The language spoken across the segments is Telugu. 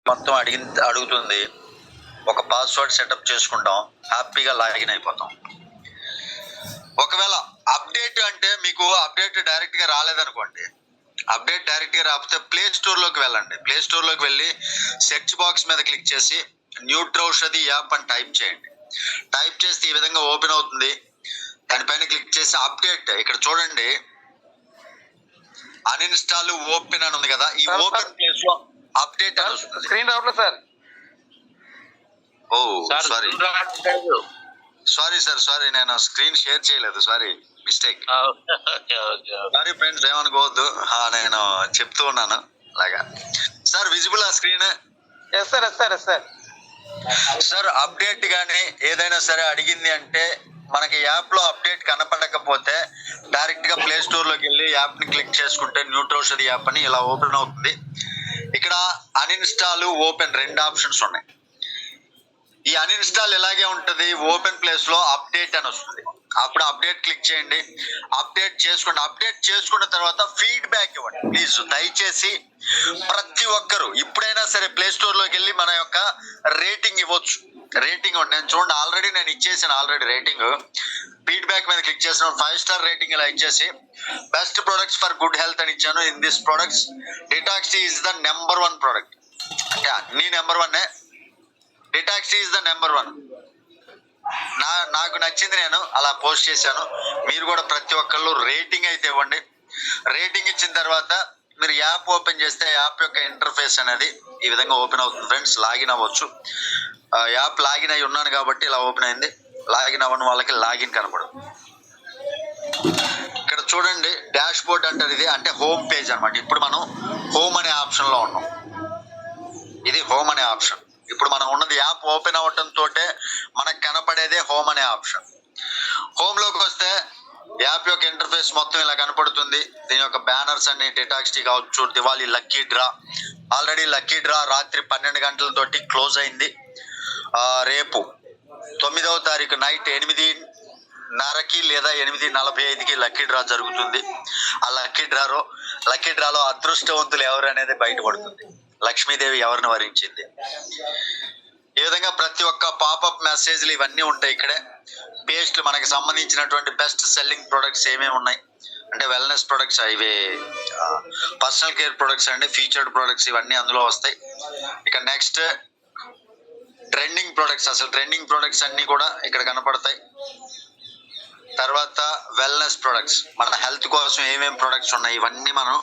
మొత్తం అడుగుతుంది. ఒక పాస్వర్డ్ సెటప్ చేసుకుంటాం, హ్యాపీగా లాగిన్ అయిపోతాం. ఒకవేళ అప్డేట్ అంటే మీకు అప్డేట్ డైరెక్ట్ గా రాలేదనుకోండి, అప్డేట్ డైరెక్ట్ గా రాకపోతే ప్లే స్టోర్ లోకి వెళ్ళండి. ప్లే స్టోర్ లోకి వెళ్ళి సెర్చ్ బాక్స్ మీద క్లిక్ చేసి న్యూట్రౌషధి యాప్ అని టైప్ చేయండి. టైప్ చేస్తే ఈ విధంగా ఓపెన్ అవుతుంది. దానిపైన క్లిక్ చేసి అప్డేట్, ఇక్కడ చూడండి అన్ఇన్స్టాల్ ఓపెన్ అని ఉంది కదా, ఈ ఓపెన్ ప్లేస్ లో అప్డేట్ అని వస్తుంది. స్క్రీన్ రావట్లేదు సార్. ఓ సారీ సార్, నేను స్క్రీన్ షేర్ చేయలేదు, సారీ, మిస్టేక్. సారీ ఫ్రెండ్స్, ఏమనుకోవద్దు, నేను చెప్తూ ఉన్నాను అలాగా. సార్ విజిబుల్ ఆ screen? Yes sir. Sir update కానీ ఏదైనా సరే అడిగింది అంటే మనకి యాప్ లో అప్డేట్ కనపడకపోతే డైరెక్ట్ గా ప్లే స్టోర్ లోకి వెళ్ళి యాప్ ని క్లిక్ చేసుకుంటే న్యూట్రౌషధి యాప్ అని ఇలా ఓపెన్ అవుతుంది. ఇక్కడ అన్ఇన్స్టాల్, ఓపెన్ రెండు ఆప్షన్స్ ఉన్నాయి. ఈ అన్ఇన్స్టాల్ ఇలాగే ఉంటది, ఓపెన్ ప్లేస్ లో అప్డేట్ అని వస్తుంది. అప్పుడు అప్డేట్ క్లిక్ చేయండి, అప్డేట్ చేసుకోండి. అప్డేట్ చేసుకున్న తర్వాత ఫీడ్బ్యాక్ ఇవ్వండి ప్లీజ్. దయచేసి ప్రతి ఒక్కరు ఇప్పుడైనా సరే ప్లే స్టోర్ లోకి వెళ్ళి మన యొక్క రేటింగ్ ఇవ్వచ్చు. రేటింగ్ ఇవ్వండి. నేను చూడండి ఆల్రెడీ నేను ఇచ్చేసాను రేటింగ్. ఫీడ్బ్యాక్ మీద క్లిక్ చేసిన 5 స్టార్ రేటింగ్ ఇలా ఇచ్చేసి best products for good health అని ఇచ్చాను. In this products Detoxy is the number 1 ప్రొడక్ట్. అంటే అన్ని number 1. Detoxy is the number 1. నాకు నచ్చింది నేను అలా పోస్ట్ చేశాను. మీరు కూడా ప్రతి ఒక్కళ్ళు రేటింగ్ అయితే ఇవ్వండి. రేటింగ్ ఇచ్చిన తర్వాత మీరు యాప్ ఓపెన్ చేస్తే యాప్ యొక్క ఇంటర్ఫేస్ అనేది ఈ విధంగా ఓపెన్ అవుతుంది ఫ్రెండ్స్. లాగిన్ అవ్వచ్చు. యాప్ లాగిన్ అయి ఉన్నాను కాబట్టి ఇలా ఓపెన్ అయింది. లాగిన్ అవ్వని వాళ్ళకి లాగిన్ కనపడదు. ఇక్కడ చూడండి డాష్ బోర్డ్ అంటారు, ఇది అంటే హోమ్ పేజ్ అనమాట. ఇప్పుడు మనం హోమ్ అనే ఆప్షన్ లో ఉన్నాం. ఇది హోమ్ అనే ఆప్షన్. ఇప్పుడు మనం ఉన్నది యాప్ ఓపెన్ అవటంతో మనకు కనపడేదే హోమ్ అనే ఆప్షన్. హోమ్ లోకి వస్తే యాప్ యొక్క ఇంటర్ఫేస్ మొత్తం ఇలా కనపడుతుంది. దీని యొక్క బ్యానర్స్ అన్ని డిటాక్సీ కావచ్చు, Diwali lucky draw. Already lucky draw రాత్రి 12 గంటలతోటి క్లోజ్ అయింది. రేపు 9వ తారీఖు నైట్ 8:30కి లేదా 8:45కి లక్కీ డ్రా జరుగుతుంది. ఆ లక్కీ డ్రాలో అదృష్టవంతులు ఎవరు అనేది బయటపడుతుంది. లక్ష్మీదేవి ఎవరిని వరించింది. ఈ విధంగా ప్రతి ఒక్క పాపప్ మెసేజ్లు ఇవన్నీ ఉంటాయి. ఇక్కడే పేస్ట్లు మనకి సంబంధించినటువంటి బెస్ట్ సెల్లింగ్ ప్రొడక్ట్స్ ఏమేమి ఉన్నాయి అంటే వెల్నెస్ ప్రొడక్ట్స్, ఇవి పర్సనల్ కేర్ ప్రొడక్ట్స్ అండి, ఫీచర్డ్ ప్రొడక్ట్స్ ఇవన్నీ అందులో వస్తాయి. ఇక నెక్స్ట్ ట్రెండింగ్ ప్రొడక్ట్స్, అసలు ట్రెండింగ్ ప్రొడక్ట్స్ అన్ని కూడా ఇక్కడ కనపడతాయి. తర్వాత వెల్నెస్ ప్రొడక్ట్స్, మన హెల్త్ కోసం ఏమేమి ప్రొడక్ట్స్ ఉన్నాయి ఇవన్నీ మనం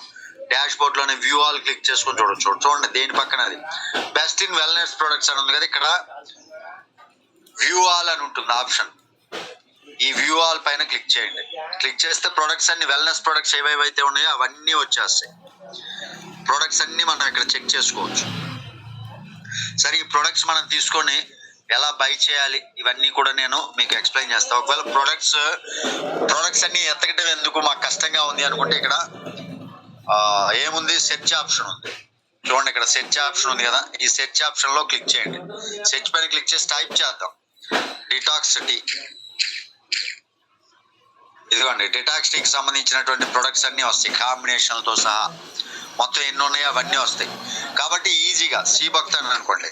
డాష్ బోర్డ్ లోనే వ్యూ ఆల్ క్లిక్ చేసుకొని చూడొచ్చు. చూడండి దేని పక్కన అది బెస్ట్ ఇన్ వెల్నెస్ ప్రొడక్ట్స్ అని ఉంది కదా, ఇక్కడ వ్యూ ఆల్ అని ఉంటుంది ఆప్షన్. ఈ వ్యూ ఆల్ పైన క్లిక్ చేయండి. క్లిక్ చేస్తే ప్రొడక్ట్స్ అన్ని వెల్నెస్ ప్రొడక్ట్స్ ఏవేవైతే ఉన్నాయో అవన్నీ వచ్చేస్తాయి. ప్రొడక్ట్స్ అన్ని మనం ఇక్కడ చెక్ చేసుకోవచ్చు. సరే ఈ ప్రొడక్ట్స్ మనం తీసుకొని ఎలా బై చేయాలి ఇవన్నీ కూడా నేను మీకు ఎక్స్ప్లెయిన్ చేస్తాను. ఒకవేళ ప్రొడక్ట్స్ అన్ని ఎతకటం ఎందుకు మాకు కష్టంగా ఉంది అనుకుంటే ఇక్కడ ఏముంది, సెర్చ్ ఆప్షన్ ఉంది. చూడండి ఇక్కడ సెర్చ్ ఆప్షన్ ఉంది కదా, ఈ సెర్చ్ ఆప్షన్ లో క్లిక్ చేయండి. సెర్చ్ పైన క్లిక్ చేసి టైప్ చేద్దాం డిటాక్సిటీ. ఇదిగోండి డిటాక్సిటీకి సంబంధించినటువంటి ప్రొడక్ట్స్ అన్ని వస్తాయి కాంబినేషన్లతో సహా. మొత్తం ఎన్ని ఉన్నాయో అవన్నీ వస్తాయి. కాబట్టి ఈజీగా సి భక్తాన్ అనుకోండి,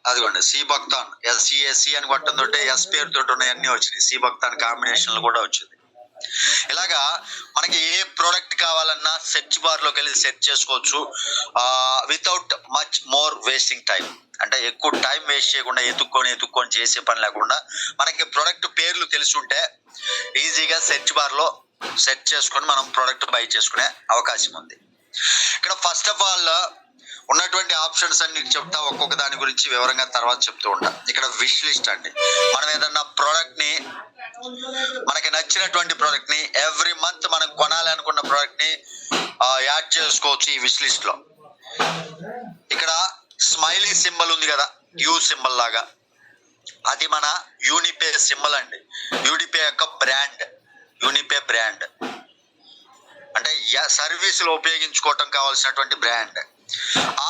అదిగోండి సి భక్తాన్, SCAC అని కొట్టంతోటే ఎస్ పేరుతో ఉన్నాయన్నీ వచ్చినాయి. సి భక్తాన్ కాంబినేషన్లు కూడా వచ్చింది. ఇలాగా మనకి ఏ ప్రోడక్ట్ కావాలన్నా సెర్చ్ బార్ లోకి వెళ్ళి సెర్చ్ చేసుకోవచ్చు without much more wasting time. అంటే ఎక్కువ టైం వేస్ట్ చేయకుండా ఎత్తుక్కొని చేసే పని లేకుండా మనకి ప్రోడక్ట్ పేర్లు తెలుసుంటే ఈజీగా సెర్చ్ బార్ లో సెర్చ్ చేసుకొని మనం ప్రోడక్ట్ బై చేసుకునే అవకాశం ఉంది. ఇక్కడ ఫస్ట్ ఆఫ్ ఆల్ ఉన్నటువంటి ఆప్షన్స్ అన్ని చెప్తా, ఒక్కొక్క దాని గురించి వివరంగా తర్వాత చెప్తూ ఉంటాం. ఇక్కడ విష్ లిస్ట్ అండి, మనం ఏదన్నా ప్రోడక్ట్ ని మనకి నచ్చినటువంటి ప్రోడక్ట్ ని ఎవ్రీ మంత్ మనం కొనాలనుకున్న ప్రోడక్ట్ ని యాడ్ చేసుకోవచ్చు ఈ విష్ లిస్ట్ లో. ఇక్కడ స్మైలీ సింబల్ ఉంది కదా, యూ సింబల్ లాగా, అది మన యూనిపే సింబల్ అండి. యూనిపే యొక్క బ్రాండ్, యూనిపే బ్రాండ్ అంటే సర్వీసులు ఉపయోగించుకోవటం కావాల్సినటువంటి బ్రాండ్.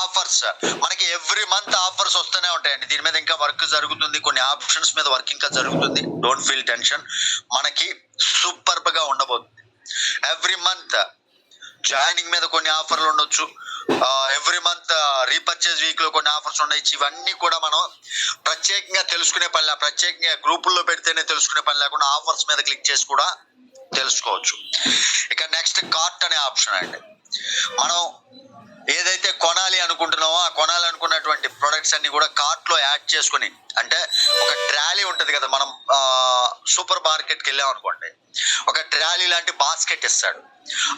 ఆఫర్స్ మనకి ఎవ్రీ మంత్ ఆఫర్స్ వస్తూనే ఉంటాయండి. దీని మీద ఇంకా వర్క్ జరుగుతుంది, కొన్ని ఆప్షన్స్ మీద వర్క్ ఇంకా జరుగుతుంది. డోంట్ ఫీల్ టెన్షన్, మనకి సూపర్బ్ గా ఉండబోతుంది. ఎవ్రీ మంత్ జాయినింగ్ మీద కొన్ని ఆఫర్లు ఉండొచ్చు, ఎవ్రీ మంత్ రీపర్చేజ్ వీక్ లో కొన్ని ఆఫర్స్ ఉన్నాయి. ఇవన్నీ కూడా మనం ప్రత్యేకంగా తెలుసుకునే పని, ప్రత్యేకంగా గ్రూపుల్లో పెడితేనే తెలుసుకునే పని లేకుండా ఆఫర్స్ మీద క్లిక్ చేసి కూడా తెలుసుకోవచ్చు. ఇక నెక్స్ట్ కార్ట్ అనే ఆప్షన్ అండి. మనం ఏదైతే కొనాలి అనుకుంటున్నామో ఆ కొనాలి అనుకున్నటువంటి ప్రొడక్ట్స్ అన్ని కూడా కార్ట్ లో యాడ్ చేసుకుని, అంటే ఒక ట్రాలీ ఉంటది కదా, మనం సూపర్ మార్కెట్కి వెళ్ళాం అనుకోండి, ఒక ట్రాలీ లాంటి బాస్కెట్ ఇస్తాడు.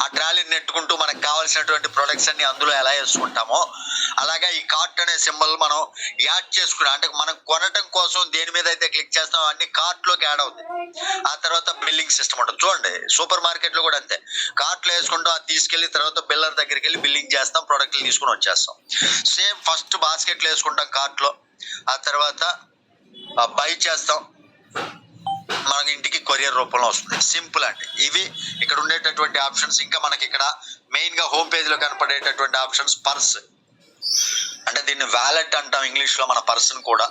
ఆ ట్రాలీని నెట్టుకుంటూ మనకు కావాల్సినటువంటి ప్రొడక్ట్స్ అన్ని అందులో ఎలా వేసుకుంటామో అలాగా ఈ కార్ట్ అనే సింబల్ మనం యాడ్ చేసుకున్నాం. అంటే మనం కొనటం కోసం దేని మీద అయితే క్లిక్ చేస్తామో అన్ని కార్ట్ లోకి యాడ్ అవుతాయి. ఆ తర్వాత బిల్లింగ్ సిస్టమ్ ఉంటుంది. చూడండి సూపర్ మార్కెట్ లో కూడా అంతే, కార్ట్ లో వేసుకుంటాం, అది తీసుకెళ్లి తర్వాత బిల్లర్ దగ్గరికి వెళ్ళి బిల్లింగ్ చేస్తాం, ప్రొడక్ట్లు తీసుకుని వచ్చేస్తాం. సేమ్ ఫస్ట్ బాస్కెట్ లో వేసుకుంటాం కార్ట్ లో, ఆ తర్వాత బై చేస్తాం, మనకి ఇంటికి కొరియర్ రూపంలో వస్తుంది. సింపుల్ అండి. ఇవి ఇక్కడ ఉండేటటువంటి ఆప్షన్స్. ఇంకా మనకి ఇక్కడ మెయిన్ గా హోమ్ పేజ్ లో కనపడేటటువంటి ఆప్షన్స్ పర్స్, అంటే దీన్ని వ్యాలెట్ అంటాం ఇంగ్లీష్ లో, మన పర్సన్ కూడా.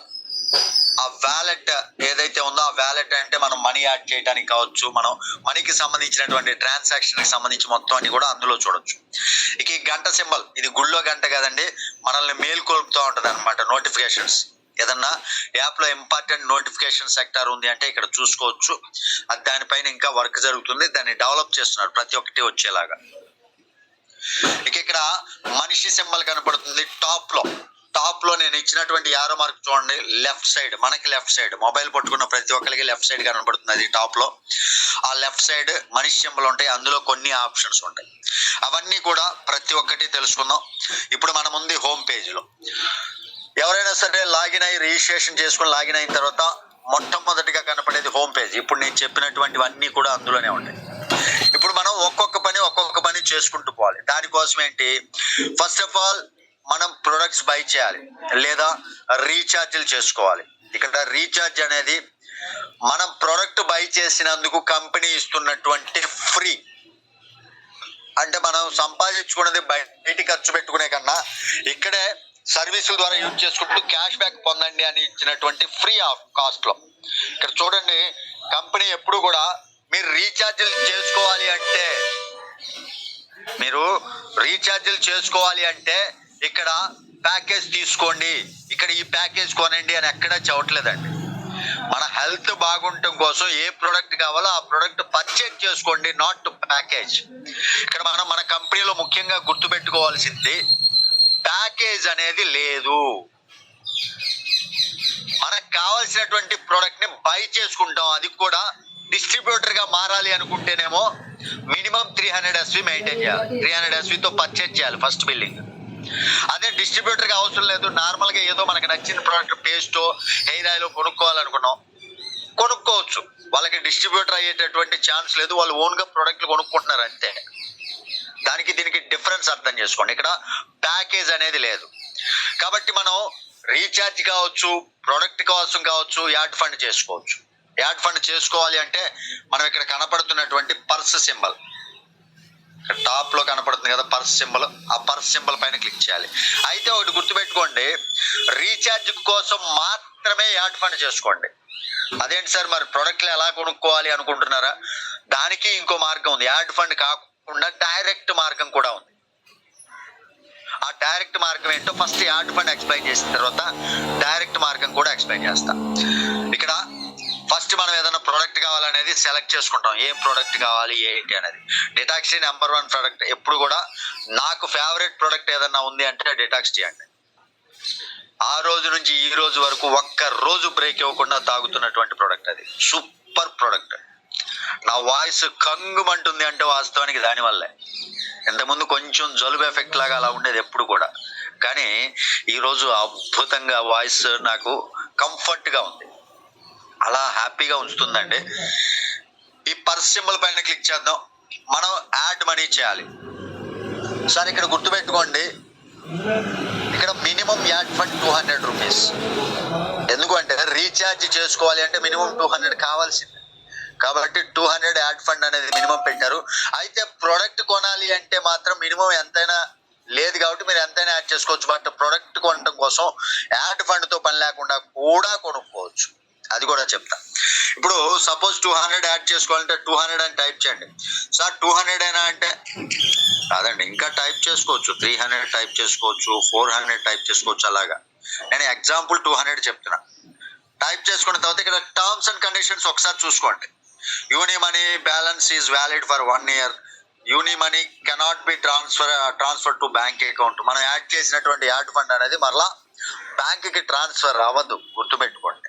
ఆ వ్యాలెట్ ఏదైతే ఉందో ఆ వ్యాలెట్ అంటే మనం మనీ యాడ్ చేయడానికి కావచ్చు, మనం మనీకి సంబంధించినటువంటి ట్రాన్సాక్షన్ కి సంబంధించి మొత్తం అన్ని కూడా అందులో చూడొచ్చు. ఇక ఈ గంట సింబల్, ఇది గుళ్ళో గంట కదండి, మనల్ని మేల్కొల్పుతూ ఉంటది అనమాట. నోటిఫికేషన్స్, ఏదన్నా యాప్ లో ఇంపార్టెంట్ నోటిఫికేషన్ సెక్టార్ ఉంది అంటే ఇక్కడ చూసుకోవచ్చు. అది దానిపైన ఇంకా వర్క్ జరుగుతుంది, దాన్ని డెవలప్ చేస్తున్నారు ప్రతి ఒక్కటి వచ్చేలాగా. ఇక ఇక్కడ మనిషి సింబల్ కనపడుతుంది టాప్ లో నేను ఇచ్చినటువంటి యారో మార్క్ చూడండి, లెఫ్ట్ సైడ్, మనకి లెఫ్ట్ సైడ్ మొబైల్ పట్టుకున్న ప్రతి ఒక్కరికి లెఫ్ట్ సైడ్ కనపడుతుంది. అది టాప్ లో ఆ లెఫ్ట్ సైడ్ మనిషి సింబల్ ఉంటాయి, అందులో కొన్ని ఆప్షన్స్ ఉంటాయి. అవన్నీ కూడా ప్రతి ఒక్కటి తెలుసుకుందాం. ఇప్పుడు మనం ఉంది హోమ్ పేజ్ లో. ఎవరైనా సరే లాగిన్ అయ్యి రిజిస్ట్రేషన్ చేసుకుని లాగిన్ అయిన తర్వాత మొట్టమొదటిగా కనపడేది హోమ్ పేజ్. ఇప్పుడు నేను చెప్పినటువంటివన్నీ కూడా అందులోనే ఉంటాయి. ఇప్పుడు మనం ఒక్కొక్క పని చేసుకుంటూ పోవాలి. దానికోసం ఏంటి, ఫస్ట్ ఆఫ్ ఆల్ మనం ప్రొడక్ట్స్ బై చేయాలి లేదా రీఛార్జ్లు చేసుకోవాలి. ఇక్కడ రీఛార్జ్ అనేది మనం ప్రొడక్ట్ బై చేసినందుకు కంపెనీ ఇస్తున్నటువంటి ఫ్రీ. అంటే మనం సంపాదించుకున్నది బయట ఖర్చు పెట్టుకునే కన్నా ఇక్కడే సర్వీసుల ద్వారా యూజ్ చేసుకుంటూ క్యాష్ బ్యాక్ పొందండి అని ఇచ్చినటువంటి ఫ్రీ ఆఫ్ కాస్ట్ లో. ఇక్కడ చూడండి, కంపెనీ ఎప్పుడు కూడా మీరు రీఛార్జ్లు చేసుకోవాలి అంటే ఇక్కడ ప్యాకేజ్ తీసుకోండి, ఇక్కడ ఈ ప్యాకేజ్ కొనండి అని ఎక్కడా చెప్పట్లేదండి. మన హెల్త్ బాగుండటం కోసం ఏ ప్రోడక్ట్ కావాలో ఆ ప్రోడక్ట్ పర్చేజ్ చేసుకోండి, నాట్ ప్యాకేజ్. ఇక్కడ మన కంపెనీలో ముఖ్యంగా గుర్తుపెట్టుకోవాల్సింది ప్యాకేజ్ అనేది లేదు. మనకు కావాల్సినటువంటి ప్రోడక్ట్ ని బై చేసుకుంటాం, అది కూడా డిస్ట్రిబ్యూటర్ గా మారాలి అనుకుంటేనేమో మినిమం 300 SV మెయింటైన్ చేయాలి. 300 SV తో పర్చేజ్ చేయాలి ఫస్ట్ బిల్లింగ్. అదే డిస్ట్రిబ్యూటర్ గా అవసరం లేదు, నార్మల్ గా ఏదో మనకి నచ్చిన ప్రోడక్ట్ పేస్టో హెయిర్ ఆయిల్ కొనుక్కోవాలనుకున్నాం, కొనుక్కోవచ్చు. వాళ్ళకి డిస్ట్రిబ్యూటర్ అయ్యేటటువంటి ఛాన్స్ లేదు, వాళ్ళు ఓన్ గా ప్రోడక్ట్లు కొనుక్కుంటున్నారు అంతే. దానికి దీనికి డిఫరెన్స్ అర్థం చేసుకోండి. ఇక్కడ ప్యాకేజ్ అనేది లేదు. కాబట్టి మనం రీఛార్జ్ కావచ్చు, ప్రొడక్ట్ కోసం కావచ్చు, యాడ్ ఫండ్ చేసుకోవచ్చు. యాడ్ ఫండ్ చేసుకోవాలి అంటే మనం ఇక్కడ కనపడుతున్నటువంటి పర్స్ సింబల్, టాప్ లో కనపడుతుంది కదా పర్స్ సింబల్, ఆ పర్స్ సింబల్ పైన క్లిక్ చేయాలి. అయితే ఒకటి గుర్తుపెట్టుకోండి, రీఛార్జ్ కోసం మాత్రమే యాడ్ ఫండ్ చేసుకోండి. అదేంటి సార్ మరి ప్రొడక్ట్లు ఎలా కొనుక్కోవాలి అనుకుంటున్నారా? దానికి ఇంకో మార్గం ఉంది. యాడ్ ఫండ్ కాకుండా డైరెక్ట్ మార్గం కూడా ఉంది. ఆ డైరెక్ట్ మార్గం ఏంటో ఫస్ట్ యాడ్ ఫండ్ ఎక్స్ప్లెయిన్ చేసిన తర్వాత డైరెక్ట్ మార్గం కూడా ఎక్స్ప్లెయిన్ చేస్తా. ఇక్కడ ఫస్ట్ మనం ఏదైనా ప్రోడక్ట్ కావాలనేది సెలెక్ట్ చేసుకుంటాం, ఏం ప్రోడక్ట్ కావాలి ఏంటి అనేది. Detox tea number 1 product. ఎప్పుడు కూడా నాకు ఫేవరెట్ ప్రోడక్ట్ ఏదన్నా ఉంది అంటే డిటాక్స్ టీ అండి. ఆ రోజు నుంచి ఈ రోజు వరకు ఒక్క రోజు బ్రేక్ ఇవ్వకుండా తాగుతున్నటువంటి ప్రోడక్ట్ అది. Super product. నా వాయిస్ కంగుమంటుంది అంటే వాస్తవానికి దానివల్లే. ఇంతకుముందు కొంచెం జలుబు ఎఫెక్ట్ లాగా అలా ఉండేది ఎప్పుడు కూడా, కానీ ఈరోజు అద్భుతంగా వాయిస్ నాకు కంఫర్ట్ గా ఉంది, అలా హ్యాపీగా ఉంచుతుందండి. ఈ పర్స్ సింబల్ పైన క్లిక్ చేద్దాం. మనం యాడ్ మనీ చేయాలి. సార్ ఇక్కడ గుర్తుపెట్టుకోండి, ఇక్కడ మినిమం యాడ్ ఫండ్ 200 రూపీస్. ఎందుకంటే రీఛార్జ్ చేసుకోవాలి అంటే మినిమం 200 కావాల్సింది. కాబట్టి 200 యాడ్ ఫండ్ అనేది మినిమం పెట్టారు. అయితే ప్రొడక్ట్ కొనాలి అంటే మాత్రం మినిమం ఎంతైనా లేదు కాబట్టి మీరు ఎంతైనా యాడ్ చేసుకోవచ్చు. బట్ ప్రొడక్ట్ కొనడం కోసం యాడ్ ఫండ్ తో పని లేకుండా కూడా కొనుక్కోవచ్చు. అది కూడా చెప్తా. ఇప్పుడు సపోజ్ 200 యాడ్ చేసుకోవాలంటే 200 అని టైప్ చేయండి. సార్ 200 అయినా అంటే కాదండి, ఇంకా టైప్ చేసుకోవచ్చు, 300 టైప్ చేసుకోవచ్చు, 400 టైప్ చేసుకోవచ్చు. అలాగా నేను ఎగ్జాంపుల్ 200 చెప్తున్నా. టైప్ చేసుకున్న తర్వాత ఇక్కడ టర్మ్స్ అండ్ కండిషన్స్ ఒకసారి చూసుకోండి. Uni money balance is valid for 1 year. Uni money cannot be transfer to bank account. మనం యాడ్ చేసినటువంటి యాడ్ ఫండ్ అనేది మరలా బ్యాంక్కి ట్రాన్స్ఫర్ అవ్వదు, గుర్తుపెట్టుకోండి.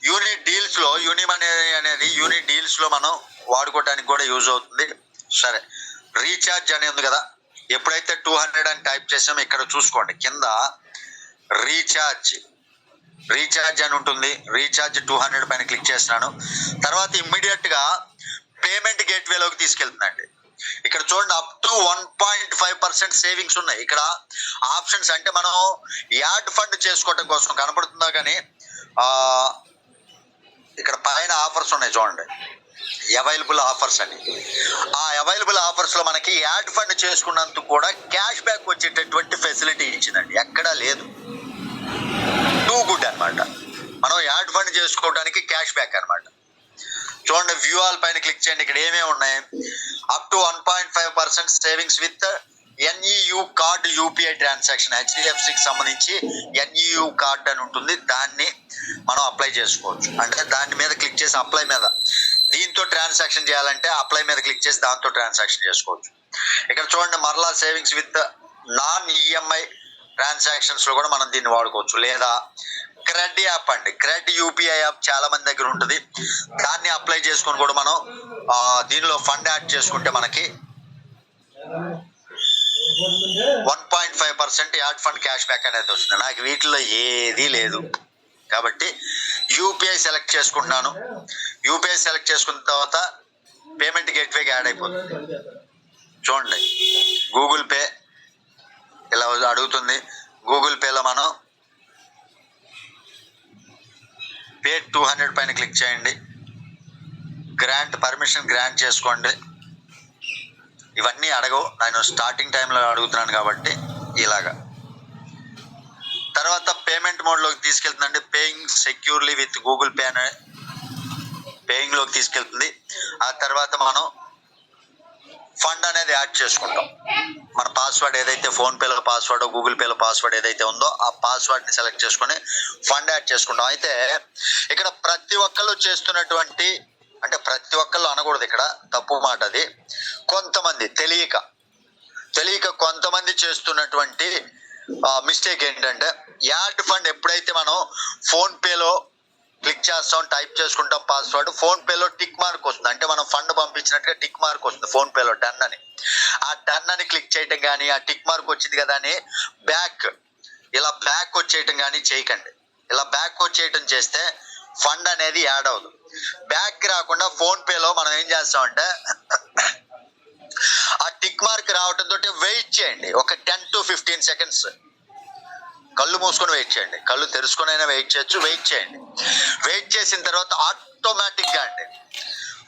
యూనిట్ డీల్స్ లో యూని మనీ అనేది యూనిట్ డీల్స్ లో మనం వాడుకోవడానికి కూడా యూజ్ అవుతుంది. సరే, రీఛార్జ్ అని ఉంది కదా, ఎప్పుడైతే 200 అని టైప్ చేసామో ఇక్కడ చూసుకోండి కింద రీఛార్జ్ అని ఉంటుంది. రీఛార్జ్ 200 పైన క్లిక్ చేస్తున్నాను. తర్వాత ఇమ్మీడియట్ గా పేమెంట్ గేట్వేలోకి తీసుకెళ్తుందండి. ఇక్కడ చూడండి, అప్ టు 1.5% సేవింగ్స్ ఉన్నాయి. ఇక్కడ ఆప్షన్స్ అంటే మనం యాడ్ ఫండ్ చేసుకోవటం కోసం కనపడుతుందా, కానీ ఇక్కడ పైన ఆఫర్స్ ఉన్నాయి చూడండి, అవైలబుల్ ఆఫర్స్ అని. ఆ అవైలబుల్ ఆఫర్స్ లో మనకి యాడ్ ఫండ్ చేసుకున్నందుకు కూడా క్యాష్ బ్యాక్ వచ్చేటటువంటి ఫెసిలిటీ ఇచ్చిందండి, ఎక్కడా లేదు. టూ గుడ్ అన్నమాట. మనం యాడ్ ఫండ్ చేసుకోవడానికి క్యాష్ బ్యాక్ అన్నమాట. చూడండి, వ్యూ ఆల్ పైన క్లిక్ చేయండి. ఇక్కడ ఏమేమి ఉన్నాయి, up to 1.5% savings with NEU card UPI transaction. హెచ్డిఎఫ్సికి సంబంధించి ఎన్ఈయు కార్డ్ అని ఉంటుంది, దాన్ని మనం అప్లై చేసుకోవచ్చు. అంటే దాని మీద క్లిక్ చేసి అప్లై మీద, దీంతో ట్రాన్సాక్షన్ చేయాలంటే అప్లై మీద క్లిక్ చేసి దాంతో ట్రాన్సాక్షన్ చేసుకోవచ్చు. ఇక్కడ చూడండి, మరలా savings with non EMI transactions లో కూడా మనం దీన్ని వాడుకోవచ్చు. లేదా క్రెడ్ యాప్ అండి, క్రెడ్ యూపీఐ యాప్ చాలా మంది దగ్గర ఉంటుంది, దాన్ని అప్లై చేసుకొని కూడా మనం దీనిలో ఫండ్ యాడ్ చేసుకుంటే మనకి 1.5% యాడ్ ఫండ్ క్యాష్ బ్యాక్ అనేది వస్తుంది. నాకు వీటిలో ఏదీ లేదు కాబట్టి యూపీఐ సెలెక్ట్ చేసుకుంటున్నాను. యూపీఐ సెలెక్ట్ చేసుకున్న తర్వాత పేమెంట్ గేట్వేకి యాడ్ అయిపోతుంది. చూడండి, గూగుల్ పే ఇలా అడుగుతుంది. గూగుల్ పేలో మనం పే 200 పైన క్లిక్ చేయండి. పర్మిషన్ గ్రాంట్ చేసుకోండి. ఇవన్నీ అడగవు, నేను స్టార్టింగ్ టైంలో అడుగుతున్నాను కాబట్టి ఇలాగా. తర్వాత పేమెంట్ మోడ్లోకి తీసుకెళ్తుందండి. Paying securely with Google pay అనే పేయింగ్లోకి తీసుకెళ్తుంది. ఆ తర్వాత మనం ఫండ్ అనేది యాడ్ చేసుకుంటాం. మన పాస్వర్డ్ ఏదైతే ఫోన్పేలో పాస్వర్డ్, గూగుల్ పేలో పాస్వర్డ్ ఏదైతే ఉందో ఆ పాస్వర్డ్ని సెలెక్ట్ చేసుకొని ఫండ్ యాడ్ చేసుకుంటాం. అయితే ఇక్కడ ప్రతి ఒక్కళ్ళు చేస్తున్నటువంటి, అంటే ప్రతి ఒక్కళ్ళు అనకూడదు, ఇక్కడ తప్పు మాట అది, కొంతమంది తెలియక కొంతమంది చేస్తున్నటువంటి మిస్టేక్ ఏంటంటే, యాడ్ ఫండ్ ఎప్పుడైతే మనం ఫోన్పేలో క్లిక్ చేస్తాం, టైప్ చేసుకుంటాం పాస్వర్డ్, ఫోన్పేలో టిక్ మార్క్ వస్తుంది. అంటే మనం ఫండ్ పంపించినట్టుగా టిక్ మార్క్ వస్తుంది ఫోన్పేలో, డన్ అని. ఆ డన్ అని క్లిక్ చేయటం కానీ, ఆ టిక్ మార్క్ వచ్చింది కదా అని ఇలా బ్యాక్ వచ్చేయటం కానీ చేయకండి. ఇలా బ్యాక్ వచ్చేయటం చేస్తే ఫండ్ అనేది యాడ్ అవ్వదు. బ్యాక్ రాకుండా ఫోన్పేలో మనం ఏం చేస్తామంటే, ఆ టిక్ మార్క్ రావడంతో వెయిట్ చేయండి ఒక 10 to 15 seconds. కళ్ళు మూసుకొని వెయిట్ చేయండి, కళ్ళు తెరుచుకొని అయినా వెయిట్ చేయొచ్చు. వెయిట్ చేయండి. వెయిట్ చేసిన తర్వాత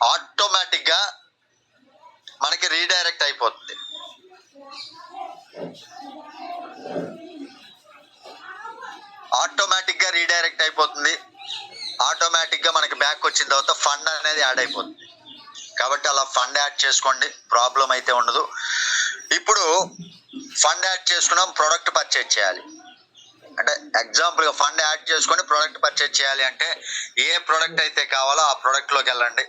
ఆటోమేటిక్గా మనకి రీడైరెక్ట్ అయిపోతుంది. ఆటోమేటిక్గా మనకి బ్యాక్ వచ్చిన తర్వాత ఫండ్ అనేది యాడ్ అయిపోతుంది. కాబట్టి అలా ఫండ్ యాడ్ చేసుకోండి, ప్రాబ్లం అయితే ఉండదు. ఇప్పుడు ఫండ్ యాడ్ చేసుకున్నాం, ప్రోడక్ట్ పర్చేజ్ చేయాలి అంటే, ఎగ్జాంపుల్గా ఫండ్ యాడ్ చేసుకొని ప్రోడక్ట్ పర్చేజ్ చేయాలి అంటే ఏ ప్రోడక్ట్ అయితే కావాలో ఆ ప్రోడక్ట్లోకి వెళ్ళండి.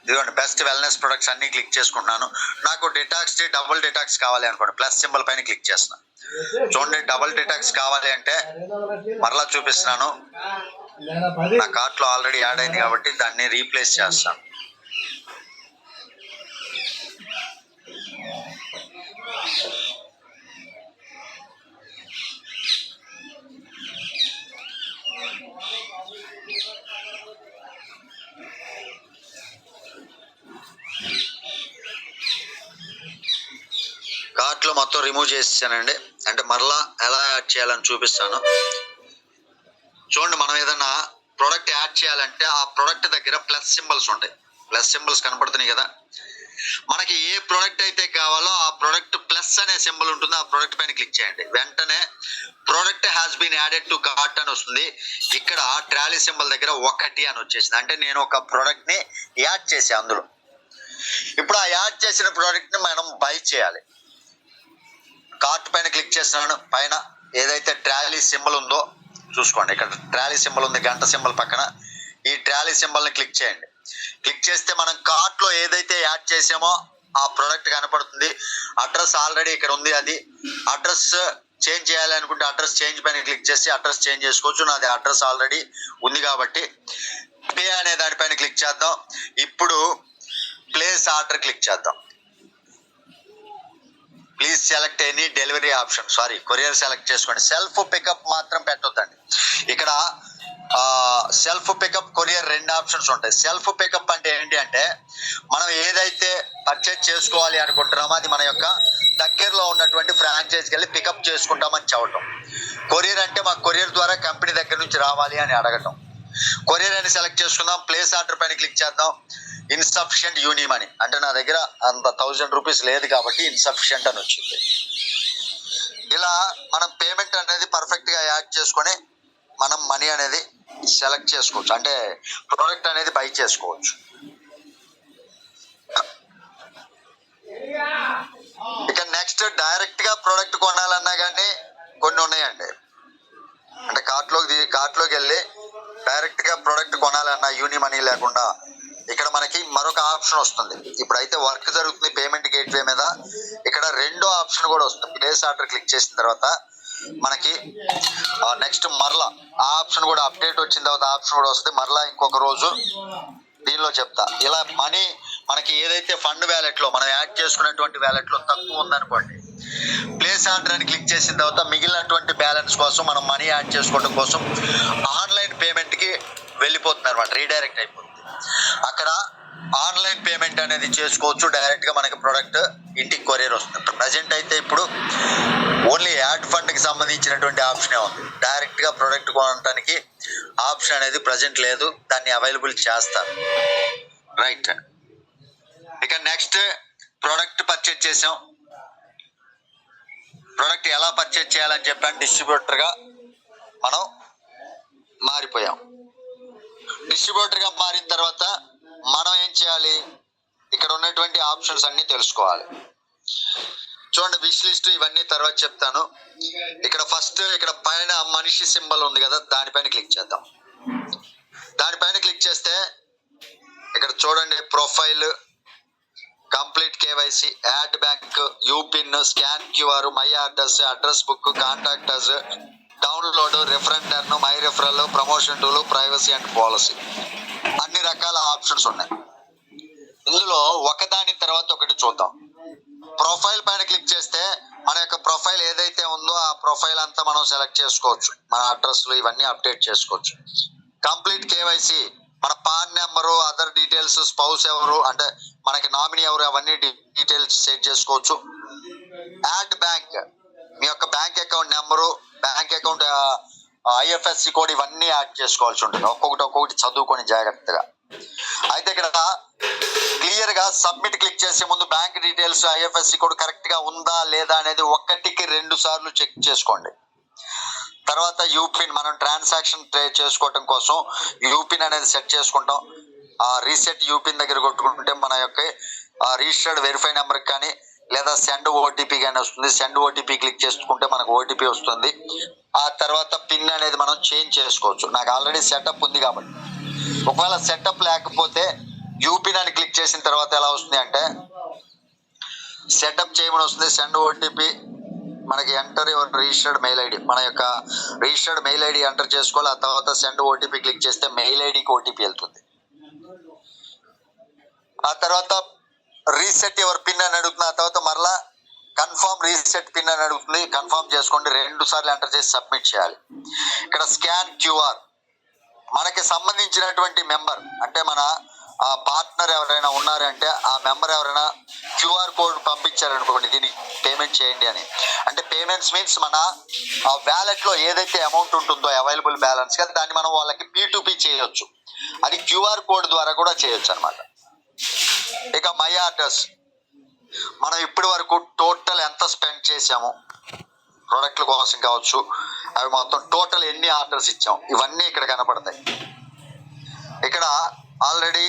ఇదిగోండి, బెస్ట్ వెల్నెస్ ప్రొడక్ట్స్ అన్ని క్లిక్ చేసుకుంటున్నాను. నాకు డిటాక్స్ డబుల్ డిటాక్స్ కావాలి అనుకోండి, ప్లస్ సింబల్ పైన క్లిక్ చేస్తున్నాను. చూడండి, డబుల్ డిటాక్స్ కావాలి అంటే మరలా చూపిస్తున్నాను. నా కార్ట్లో ఆల్రెడీ యాడ్ అయింది కాబట్టి దాన్ని రీప్లేస్ చేస్తాను. కార్ట్లో మొత్తం రిమూవ్ చేసేసానండి. అంటే మరలా ఎలా యాడ్ చేయాలని చూపిస్తాను. చూడండి, మనం ఏదైనా ప్రోడక్ట్ యాడ్ చేయాలంటే ఆ ప్రోడక్ట్ దగ్గర ప్లస్ సింబల్స్ కనపడుతున్నాయి కదా. మనకి ఏ ప్రోడక్ట్ అయితే కావాలో ఆ ప్రోడక్ట్ ప్లస్ ప్లస్ అనే సింబల్ ఉంటుంది, ఆ ప్రోడక్ట్ పైన క్లిక్ చేయండి. వెంటనే product has been added to cart అని వస్తుంది. ఇక్కడ ట్రాలీ సింబల్ దగ్గర 1 అని వచ్చేసింది. అంటే నేను ఒక ప్రోడక్ట్ ని యాడ్ చేసి అందులో ఇప్పుడు ఆ యాడ్ చేసిన ప్రోడక్ట్ ని మనం బై చేయాలి. కార్ట్ పైన క్లిక్ చేస్తున్నాను. పైన ఏదైతే ట్రాలీ సింబల్ ఉందో చూసుకోండి, ఇక్కడ ట్రాలీ సింబల్ ఉంది, గంట సింబల్ పక్కన ఈ ట్రాలీ సింబల్ ని క్లిక్ చేయండి. క్లిక్ చేస్తే మనం కార్ట్ లో ఏదైతే యాడ్ చేసామో ఆ ప్రోడక్ట్ కనపడుతుంది. అడ్రస్ ఆల్రెడీ ఇక్కడ ఉంది, అది అడ్రస్ చేంజ్ చేయాలి అనుకుంటే అడ్రస్ చేంజ్ పైన క్లిక్ చేసి అడ్రస్ చేంజ్ చేసుకోవచ్చు. నాది అడ్రస్ ఆల్రెడీ ఉంది కాబట్టి పే అనే దానిపైన క్లిక్ చేద్దాం. ఇప్పుడు ప్లేస్ ఆర్డర్ క్లిక్ చేద్దాం. Please select any delivery option, sorry courier select చేసుకోండి. సెల్ఫ్ పికప్ మాత్రం పెట్టొద్దండి. ఇక్కడ సెల్ఫ్ పికప్, కొరియర్ 2 ఆప్షన్స్ ఉంటాయి. సెల్ఫ్ పికప్ అంటే ఏంటి అంటే మనం ఏదైతే పర్చేజ్ చేసుకోవాలి అనుకుంటున్నామో అది మన యొక్క దగ్గరలో ఉన్నటువంటి ఫ్రాంచైజ్కి వెళ్ళి పికప్ చేసుకుంటామని చెప్పటం. కొరియర్ అంటే మాకు కొరియర్ ద్వారా కంపెనీ దగ్గర నుంచి రావాలి అని అడగటం. కొరియర్ అని సెలెక్ట్ చేసుకుందాం. ప్లేస్ ఆర్డర్ పైన క్లిక్ చేద్దాం. ఇన్సఫిషియంట్ యూనీ మనీ అంటే నా దగ్గర అంత 1000 రూపీస్ లేదు కాబట్టి ఇన్సఫిషియంట్ అని వచ్చింది. ఇలా మనం పేమెంట్ అనేది పర్ఫెక్ట్ గా యాడ్ చేసుకొని మనం మనీ అనేది సెలెక్ట్ చేసుకోవచ్చు, అంటే ప్రోడక్ట్ అనేది బై చేసుకోవచ్చు. ఇక నెక్స్ట్ డైరెక్ట్ గా ప్రోడక్ట్ కొనాలన్నా కానీ కొన్ని ఉన్నాయండి. అంటే కార్ట్లోకి వెళ్ళి డైరెక్ట్ గా ప్రోడక్ట్ కొనాలన్నా యూని మనీ లేకుండా ఇక్కడ మనకి మరొక ఆప్షన్ వస్తుంది. ఇప్పుడైతే వర్క్ జరుగుతుంది పేమెంట్ గేట్వే మీద. ఇక్కడ 2వ ఆప్షన్ కూడా వస్తుంది. ప్లేస్ ఆర్డర్ క్లిక్ చేసిన తర్వాత మనకి నెక్స్ట్ మరలా ఆ ఆప్షన్ కూడా అప్డేట్ వచ్చిన తర్వాత ఆప్షన్ కూడా వస్తుంది. మరలా ఇంకొక రోజు దీనిలో చెప్తా. ఇలా మనీ మనకి ఏదైతే ఫండ్ వ్యాలెట్ లో మనం యాడ్ చేసుకున్నటువంటి వ్యాలెట్ లో తక్కువ ఉందనుకోండి, ప్లేస్ ఆర్డర్ అని క్లిక్ చేసిన తర్వాత మిగిలినటువంటి బ్యాలెన్స్ కోసం మనం మనీ యాడ్ చేసుకోవడం కోసం ఆన్లైన్ పేమెంట్ కి వెళ్ళిపోతుంది అనమాట, రీడైరెక్ట్ అయిపోతుంది. అక్కడ ఆన్లైన్ పేమెంట్ అనేది చేసుకోవచ్చు. డైరెక్ట్ గా మనకి ప్రోడక్ట్ ఇంటికి కొరియర్ వస్తుంది. ప్రజెంట్ అయితే ఇప్పుడు ఓన్లీ యాడ్ ఫండ్ కి సంబంధించినటువంటి ఆప్షనే ఉంది. డైరెక్ట్ గా ప్రోడక్ట్ కొనడానికి ఆప్షన్ అనేది ప్రజెంట్ లేదు, దాన్ని అవైలబుల్ చేస్తాను. రైట్, ఇక నెక్స్ట్ ప్రోడక్ట్ పర్చేజ్ చేసాం. ప్రోడక్ట్ ఎలా పర్చేజ్ చేయాలని చెప్పాను, డిస్ట్రిబ్యూటర్ గా మనం మారిపోయాం. డిస్ట్రిబ్యూటర్ గా మారిన తర్వాత మనం ఏం చేయాలి, ఇక్కడ ఉన్నటువంటి ఆప్షన్స్ అన్ని తెలుసుకోవాలి. చూడండి, విష్ లిస్ట్ ఇవన్నీ తర్వాత చెప్తాను. ఇక్కడ ఫస్ట్ ఇక్కడ పైన మనిషి సింబల్ ఉంది కదా, దానిపైన క్లిక్ చేద్దాం. దానిపైన క్లిక్ చేస్తే ఇక్కడ చూడండి, profile, complete KYC, add bank, UPIN, scan QR, my address, address book, contactors, download, refer and earn, my referral, promotion tool, privacy and policy, అన్ని రకాల ఆప్షన్స్ ఉన్నాయి. ఇందులో ఒకదాని తర్వాత ఒకటి చూద్దాం. ప్రొఫైల్ పైన క్లిక్ చేస్తే మన యొక్క ప్రొఫైల్ ఏదైతే ఉందో ఆ ప్రొఫైల్ అంతా మనం సెలెక్ట్ చేసుకోవచ్చు. మన అడ్రస్లు ఇవన్నీ అప్డేట్ చేసుకోవచ్చు. కంప్లీట్ కేవైసీ, మన pan number, other details, spouse ఎవరు అంటే మనకి నామినీ ఎవరు, అవన్నీ డీటెయిల్స్ సెట్ చేసుకోవచ్చు. యాడ్ బ్యాంక్, మీ యొక్క bank account number, bank account IFSC code ఇవన్నీ యాడ్ చేసుకోవాల్సి ఉంటుంది. ఒక్కొక్కటి చదువుకొని జాగ్రత్తగా. అయితే ఇక్కడ క్లియర్ గా సబ్మిట్ క్లిక్ చేసే ముందు bank details, IFSC code correct గా ఉందా లేదా అనేది 1కి 2 సార్లు చెక్ చేసుకోండి. తర్వాత యూపిన్, మనం ట్రాన్సాక్షన్ చేసుకోవటం కోసం యూపిన్ అనేది సెట్ చేసుకుంటాం. రీసెట్ యూపిన్ దగ్గర కొట్టుకుంటే మన యొక్క రిజిస్టర్డ్ వెరిఫై నెంబర్ కానీ లేదా సెండ్ ఓటీపీ కానీ వస్తుంది. సెండ్ ఓటీపీ క్లిక్ చేసుకుంటే మనకు ఓటీపీ వస్తుంది. ఆ తర్వాత పిన్ అనేది మనం చేంజ్ చేసుకోవచ్చు. నాకు ఆల్రెడీ సెటప్ ఉంది కాబట్టి. ఒకవేళ సెటప్ లేకపోతే యూపిన్ అని క్లిక్ చేసిన తర్వాత ఎలా వస్తుంది అంటే సెటప్ చేయమని వస్తుంది. సెండ్ ఓటీపీ, మనకి enter your registered mail ID, మన యొక్క రిజిస్టర్డ్ మెయిల్ ఐడి ఎంటర్ చేసుకోవాలి. ఆ తర్వాత సెండ్ ఓటీపీ క్లిక్ చేస్తే మెయిల్ ఐడికి ఓటీపీ వెళ్తుంది. ఆ తర్వాత రీసెట్ యువర్ పిన్ అని అడుగుతుంది. ఆ తర్వాత మరలా కన్ఫర్మ్ రీసెట్ పిన్ అని అడుగుతుంది. కన్ఫర్మ్ చేసుకోండి, 2 సార్లు ఎంటర్ చేసి సబ్మిట్ చేయాలి. ఇక్కడ స్కాన్ క్యూఆర్, మనకి సంబంధించినటువంటి మెంబర్ అంటే మన పార్ట్నర్ ఎవరైనా ఉన్నారంటే ఆ మెంబర్ ఎవరైనా క్యూఆర్ కోడ్ పంపించారనుకోండి, దీనికి పేమెంట్ చేయండి అని. అంటే పేమెంట్స్ మీన్స్ మన వ్యాలెట్ లో ఏదైతే అమౌంట్ ఉంటుందో అవైలబుల్ బ్యాలెన్స్ కదా, దాన్ని మనం వాళ్ళకి P2P చేయొచ్చు. అది క్యూఆర్ కోడ్ ద్వారా కూడా చేయొచ్చు అనమాట. ఇక మై అడ్రస్, మనం ఇప్పటి వరకు టోటల్ ఎంత ఎంత స్పెండ్ చేసాము ప్రోడక్ట్ల కోసం కావచ్చు, అవి మొత్తం టోటల్ ఎన్ని ఆర్డర్స్ ఇచ్చాం, ఇవన్నీ ఇక్కడ కనపడతాయి. ఇక్కడ ఆల్రెడీ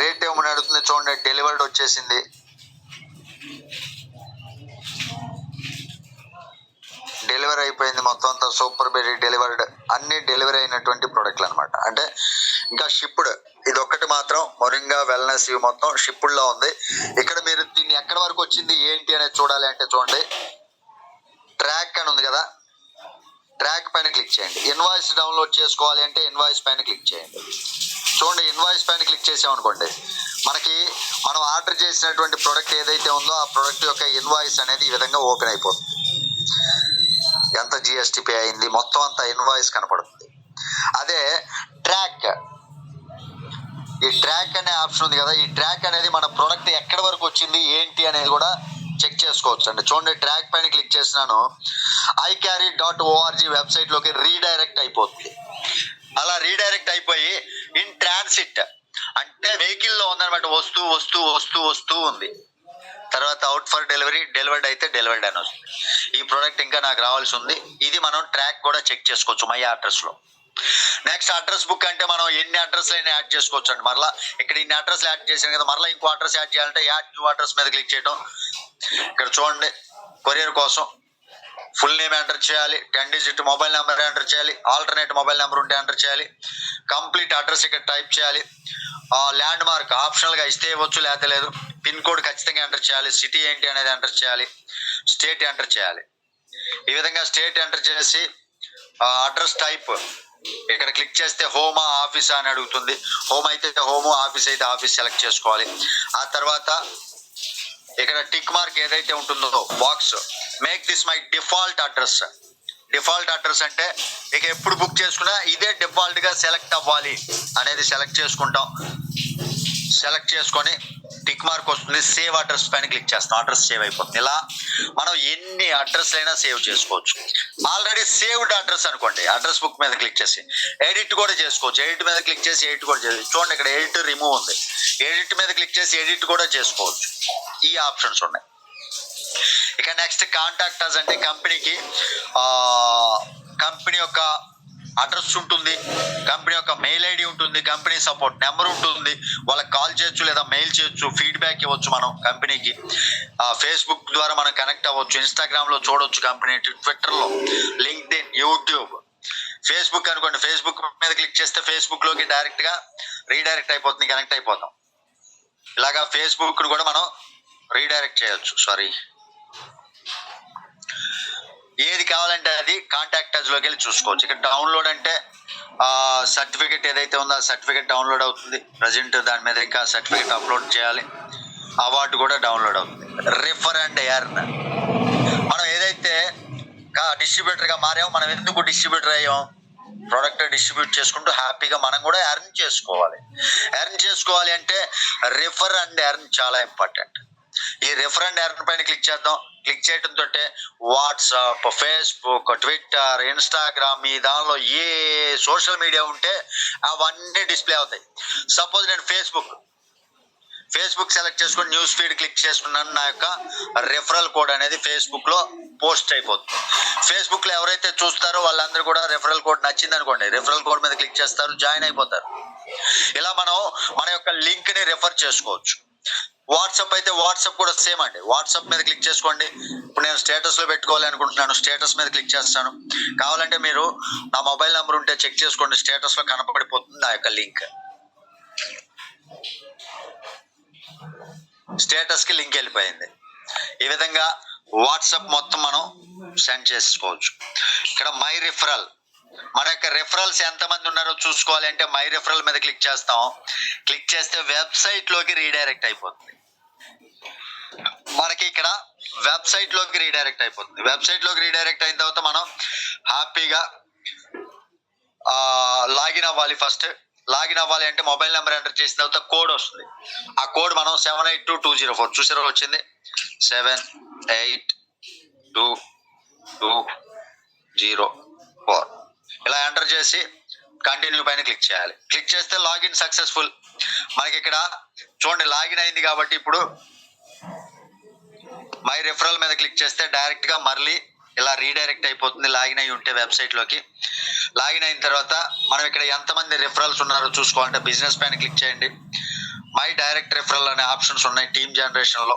రేట్ ఏమని అడుగుతుంది చూడండి, డెలివర్డ్ వచ్చేసింది. డెలివరీ అయిపోయింది మొత్తం అంతా, సూపర్ బెర్రీ డెలివర్డ్, అన్ని డెలివరీ అయినటువంటి ప్రోడక్ట్లు అనమాట. అంటే ఇంకా షిప్డ్, ఇది ఒక్కటి మాత్రం మొరింగా వెల్నెస్ ఇవి మొత్తం షిప్డ్ లో ఉంది. ఇక్కడ మీరు దీన్ని ఎక్కడి వరకు వచ్చింది ఏంటి అనేది చూడాలి అంటే చూడండి, ట్రాక్ అని ఉంది కదా, ట్రాక్ పైన క్లిక్ చేయండి. ఇన్వాయిస్ డౌన్లోడ్ చేసుకోవాలి అంటే ఇన్వాయిస్ పైన క్లిక్ చేయండి. చూడండి, ఇన్వాయిస్ పైన క్లిక్ చేసామనుకోండి, మనకి మనం ఆర్డర్ చేసినటువంటి ప్రోడక్ట్ ఏదైతే ఉందో ఆ ప్రోడక్ట్ యొక్క ఇన్వాయిస్ అనేది ఈ విధంగా ఓపెన్ అయిపోతుంది. ఎంత జిఎస్టీ పే అయింది మొత్తం అంతా ఇన్వాయిస్ కనపడుతుంది. అదే ట్రాక్, ఈ ట్రాక్ అనే ఆప్షన్ ఉంది కదా, ఈ ట్రాక్ అనేది మన ప్రోడక్ట్ ఎక్కడి వరకు వచ్చింది ఏంటి అనేది కూడా చెక్ చేసుకోవచ్చు అండి. చూడండి, ట్రాక్ పైన క్లిక్ చేసినాను, iCarry.org వెబ్సైట్ లోకి రీడైరెక్ట్ అయిపోతుంది. అలా రీడైరెక్ట్ అయిపోయి ఇన్ ట్రాన్సిట్ అంటే వెహికల్ లో ఉందన్నమాట, వస్తూ వస్తూ వస్తూ వస్తూ ఉంది. తర్వాత అవుట్ ఫర్ డెలివరీ, డెలివర్డ్ అయితే డెలివర్డ్ అని వస్తుంది. ఈ ప్రోడక్ట్ ఇంకా నాకు రావాల్సి ఉంది. ఇది మనం ట్రాక్ కూడా చెక్ చేసుకోవచ్చు మై అడ్రస్ లో. నెక్స్ట్ అడ్రస్ బుక్ అంటే మనం ఎన్ని అడ్రస్ అయినా యాడ్ చేసుకోవచ్చు అండి. మరలా ఇక్కడ ఇన్ని అడ్రస్ యాడ్ చేశాను కదా, మరలా ఇంకో అడ్రస్ యాడ్ చేయాలంటే యాడ్ న్యూ అడ్రస్ మీద క్లిక్ చేయడం. ఇక్కడ చూడండి, కొరియర్ కోసం ఫుల్ నేమ్ ఎంటర్ చేయాలి, 10 డిజిట్ మొబైల్ నెంబర్ ఎంటర్ చేయాలి, ఆల్టర్నేట్ మొబైల్ నెంబర్ ఉంటే ఎంటర్ చేయాలి, కంప్లీట్ అడ్రస్ ఇక్కడ టైప్ చేయాలి, ల్యాండ్ మార్క్ ఆప్షనల్ గా ఇస్తే ఇవ్వచ్చు లేకపోతే లేదు, పిన్ కోడ్ ఖచ్చితంగా ఎంటర్ చేయాలి, సిటీ ఏంటి అనేది ఎంటర్ చేయాలి, స్టేట్ ఎంటర్ చేయాలి. ఈ విధంగా స్టేట్ ఎంటర్ చేసి అడ్రస్ టైప్ ఇక్కడ క్లిక్ చేస్తే హోమా ఆఫీసా అని అడుగుతుంది. హోమ్ అయితే హోము, ఆఫీస్ అయితే ఆఫీస్ సెలెక్ట్ చేసుకోవాలి. ఆ తర్వాత ఇక్కడ టిక్ మార్క్ ఏదైతే ఉంటుందో box, make this my default address. Default address అంటే ఇక ఎప్పుడు బుక్ చేసుకున్నా ఇదే డిఫాల్ట్ గా సెలెక్ట్ అవ్వాలి అనేది సెలెక్ట్ చేసుకుంటాం. సెలెక్ట్ చేసుకొని టిక్ మార్క్ వస్తుంది, సేవ్ అడ్రస్ పైన క్లిక్ చేస్తాం, అడ్రస్ సేవ్ అయిపోతుంది. ఇలా మనం ఎన్ని అడ్రస్ అయినా సేవ్ చేసుకోవచ్చు. ఆల్రెడీ సేవ్డ్ అడ్రస్ అనుకోండి, అడ్రస్ బుక్ మీద క్లిక్ చేసి ఎడిట్ కూడా చేసుకోవచ్చు. ఎడిట్ మీద క్లిక్ చేసి ఎడిట్ కూడా చేసుకోవచ్చు. చూడండి, ఇక్కడ ఎడిట్ రిమూవ్ ఉంది, ఎడిట్ మీద క్లిక్ చేసి ఎడిట్ కూడా చేసుకోవచ్చు. ఈ ఆప్షన్స్ ఉన్నాయి. ఇక నెక్స్ట్ కాంటాక్ట్ అస్ అంటే కంపెనీకి కంపెనీ యొక్క అడ్రస్ ఉంటుంది, కంపెనీ యొక్క మెయిల్ ఐడి ఉంటుంది, కంపెనీ సపోర్ట్ నెంబర్ ఉంటుంది, వాళ్ళకి కాల్ చేయొచ్చు లేదా మెయిల్ చేయొచ్చు, ఫీడ్బ్యాక్ ఇవ్వచ్చు మనం కంపెనీకి. ఫేస్బుక్ ద్వారా మనం కనెక్ట్ అవ్వచ్చు, ఇన్స్టాగ్రామ్ లో చూడొచ్చు కంపెనీ, ట్విట్టర్ లో, లింక్డ్ఇన్, యూట్యూబ్. ఫేస్బుక్ అనుకోండి, ఫేస్బుక్ మీద క్లిక్ చేస్తే ఫేస్బుక్ లోకి డైరెక్ట్ గా రీడైరెక్ట్ అయిపోతుంది, కనెక్ట్ అయిపోతాం. ఇలాగా ఫేస్బుక్ కూడా మనం రీడైరెక్ట్ చేయొచ్చు. ఏది కావాలంటే అది కాంటాక్ట్ అస్ లోకి వెళ్ళి చూసుకోవచ్చు. ఇక్కడ డౌన్లోడ్ అంటే సర్టిఫికెట్ ఏదైతే ఉందో ఆ సర్టిఫికెట్ డౌన్లోడ్ అవుతుంది. ప్రజెంట్ దాని మీద ఇంకా సర్టిఫికెట్ అప్లోడ్ చేయాలి, అవార్డు కూడా డౌన్లోడ్ అవుతుంది. రిఫర్ అండ్ ఎర్న్, మనం ఏదైతే డిస్ట్రిబ్యూటర్ గా మారామో, మనం ఎందుకు డిస్ట్రిబ్యూటర్ అయ్యాం, ప్రోడక్ట్ డిస్ట్రిబ్యూట్ చేసుకుంటూ హ్యాపీగా మనం కూడా ఎర్న్ చేసుకోవాలి. ఎర్న్ చేసుకోవాలి అంటే రిఫర్ అండ్ ఎర్న్ చాలా ఇంపార్టెంట్. ఈ రిఫర్ అండ్ ఎర్న్ పైన క్లిక్ చేద్దాం. క్లిక్ చేయడంతో వాట్సాప్, ఫేస్బుక్, ట్విట్టర్, ఇన్స్టాగ్రామ్, ఈ దానిలో ఏ సోషల్ మీడియా ఉంటే అవన్నీ డిస్ప్లే అవుతాయి. సపోజ్ నేను ఫేస్బుక్ సెలెక్ట్ చేసుకుని న్యూస్ ఫీడ్ క్లిక్ చేసుకున్నాను, నా యొక్క రెఫరల్ కోడ్ అనేది ఫేస్బుక్ లో పోస్ట్ అయిపోతుంది. ఫేస్బుక్ లో ఎవరైతే చూస్తారో వాళ్ళందరూ కూడా రెఫరల్ కోడ్ నచ్చింది అనుకోండి, రెఫరల్ కోడ్ మీద క్లిక్ చేస్తారు, జాయిన్ అయిపోతారు. ఇలా మనం మన యొక్క లింక్ ని రెఫర్ చేసుకోవచ్చు. వాట్సాప్ అయితే వాట్సాప్ కూడా సేమ్ అండి. వాట్సాప్ మీద క్లిక్ చేసుకోండి. ఇప్పుడు నేను స్టేటస్ లో పెట్టుకోవాలి అనుకుంటున్నాను, స్టేటస్ మీద క్లిక్ చేస్తాను. కావాలంటే మీరు నా మొబైల్ నెంబర్ ఉంటే చెక్ చేసుకోండి, స్టేటస్ లో కనపడిపోతుంది నా యొక్క లింక్. స్టేటస్ కి లింక్ వెళ్ళిపోయింది. ఈ విధంగా వాట్సాప్ మొత్తం మనం సెండ్ చేసుకోవచ్చు. ఇక్కడ మై రిఫరల్, మన యొక్క రిఫరల్స్ ఎంతమంది ఉన్నారో చూసుకోవాలి అంటే మై రిఫరల్ మీద క్లిక్ చేస్తాం. క్లిక్ చేస్తే వెబ్సైట్ లోకి రీడైరెక్ట్ అయిపోతుంది. మనకి ఇక్కడ వెబ్సైట్ లోకి రీడైరెక్ట్ అయిపోతుంది. వెబ్సైట్ లోకి రీడైరెక్ట్ అయిన తర్వాత మనం హ్యాపీగా లాగిన్ అవ్వాలి. ఫస్ట్ లాగిన్ అవ్వాలి అంటే మొబైల్ నెంబర్ ఎంటర్ చేసిన తర్వాత కోడ్ వస్తుంది. ఆ కోడ్ మనం 782204 చూసారో వచ్చింది, 782204 ఇలా ఎంటర్ చేసి కంటిన్యూ పైన క్లిక్ చేయాలి. క్లిక్ చేస్తే లాగిన్ సక్సెస్ఫుల్. మనకి ఇక్కడ చూడండి లాగిన్ అయింది కాబట్టి ఇప్పుడు మై రిఫరల్ మీద క్లిక్ చేస్తే డైరెక్ట్ గా మళ్ళీ ఇలా రీడైరెక్ట్ అయిపోతుంది. లాగిన్ అయి ఉంటే వెబ్సైట్ లోకి. లాగిన్ అయిన తర్వాత మనం ఇక్కడ ఎంతమంది రిఫరల్స్ ఉన్నారో చూసుకోవాలంటే బిజినెస్ పైన క్లిక్ చేయండి. మై డైరెక్ట్ రిఫరల్ అనే ఆప్షన్స్ ఉన్నాయి టీమ్ జనరేషన్ లో.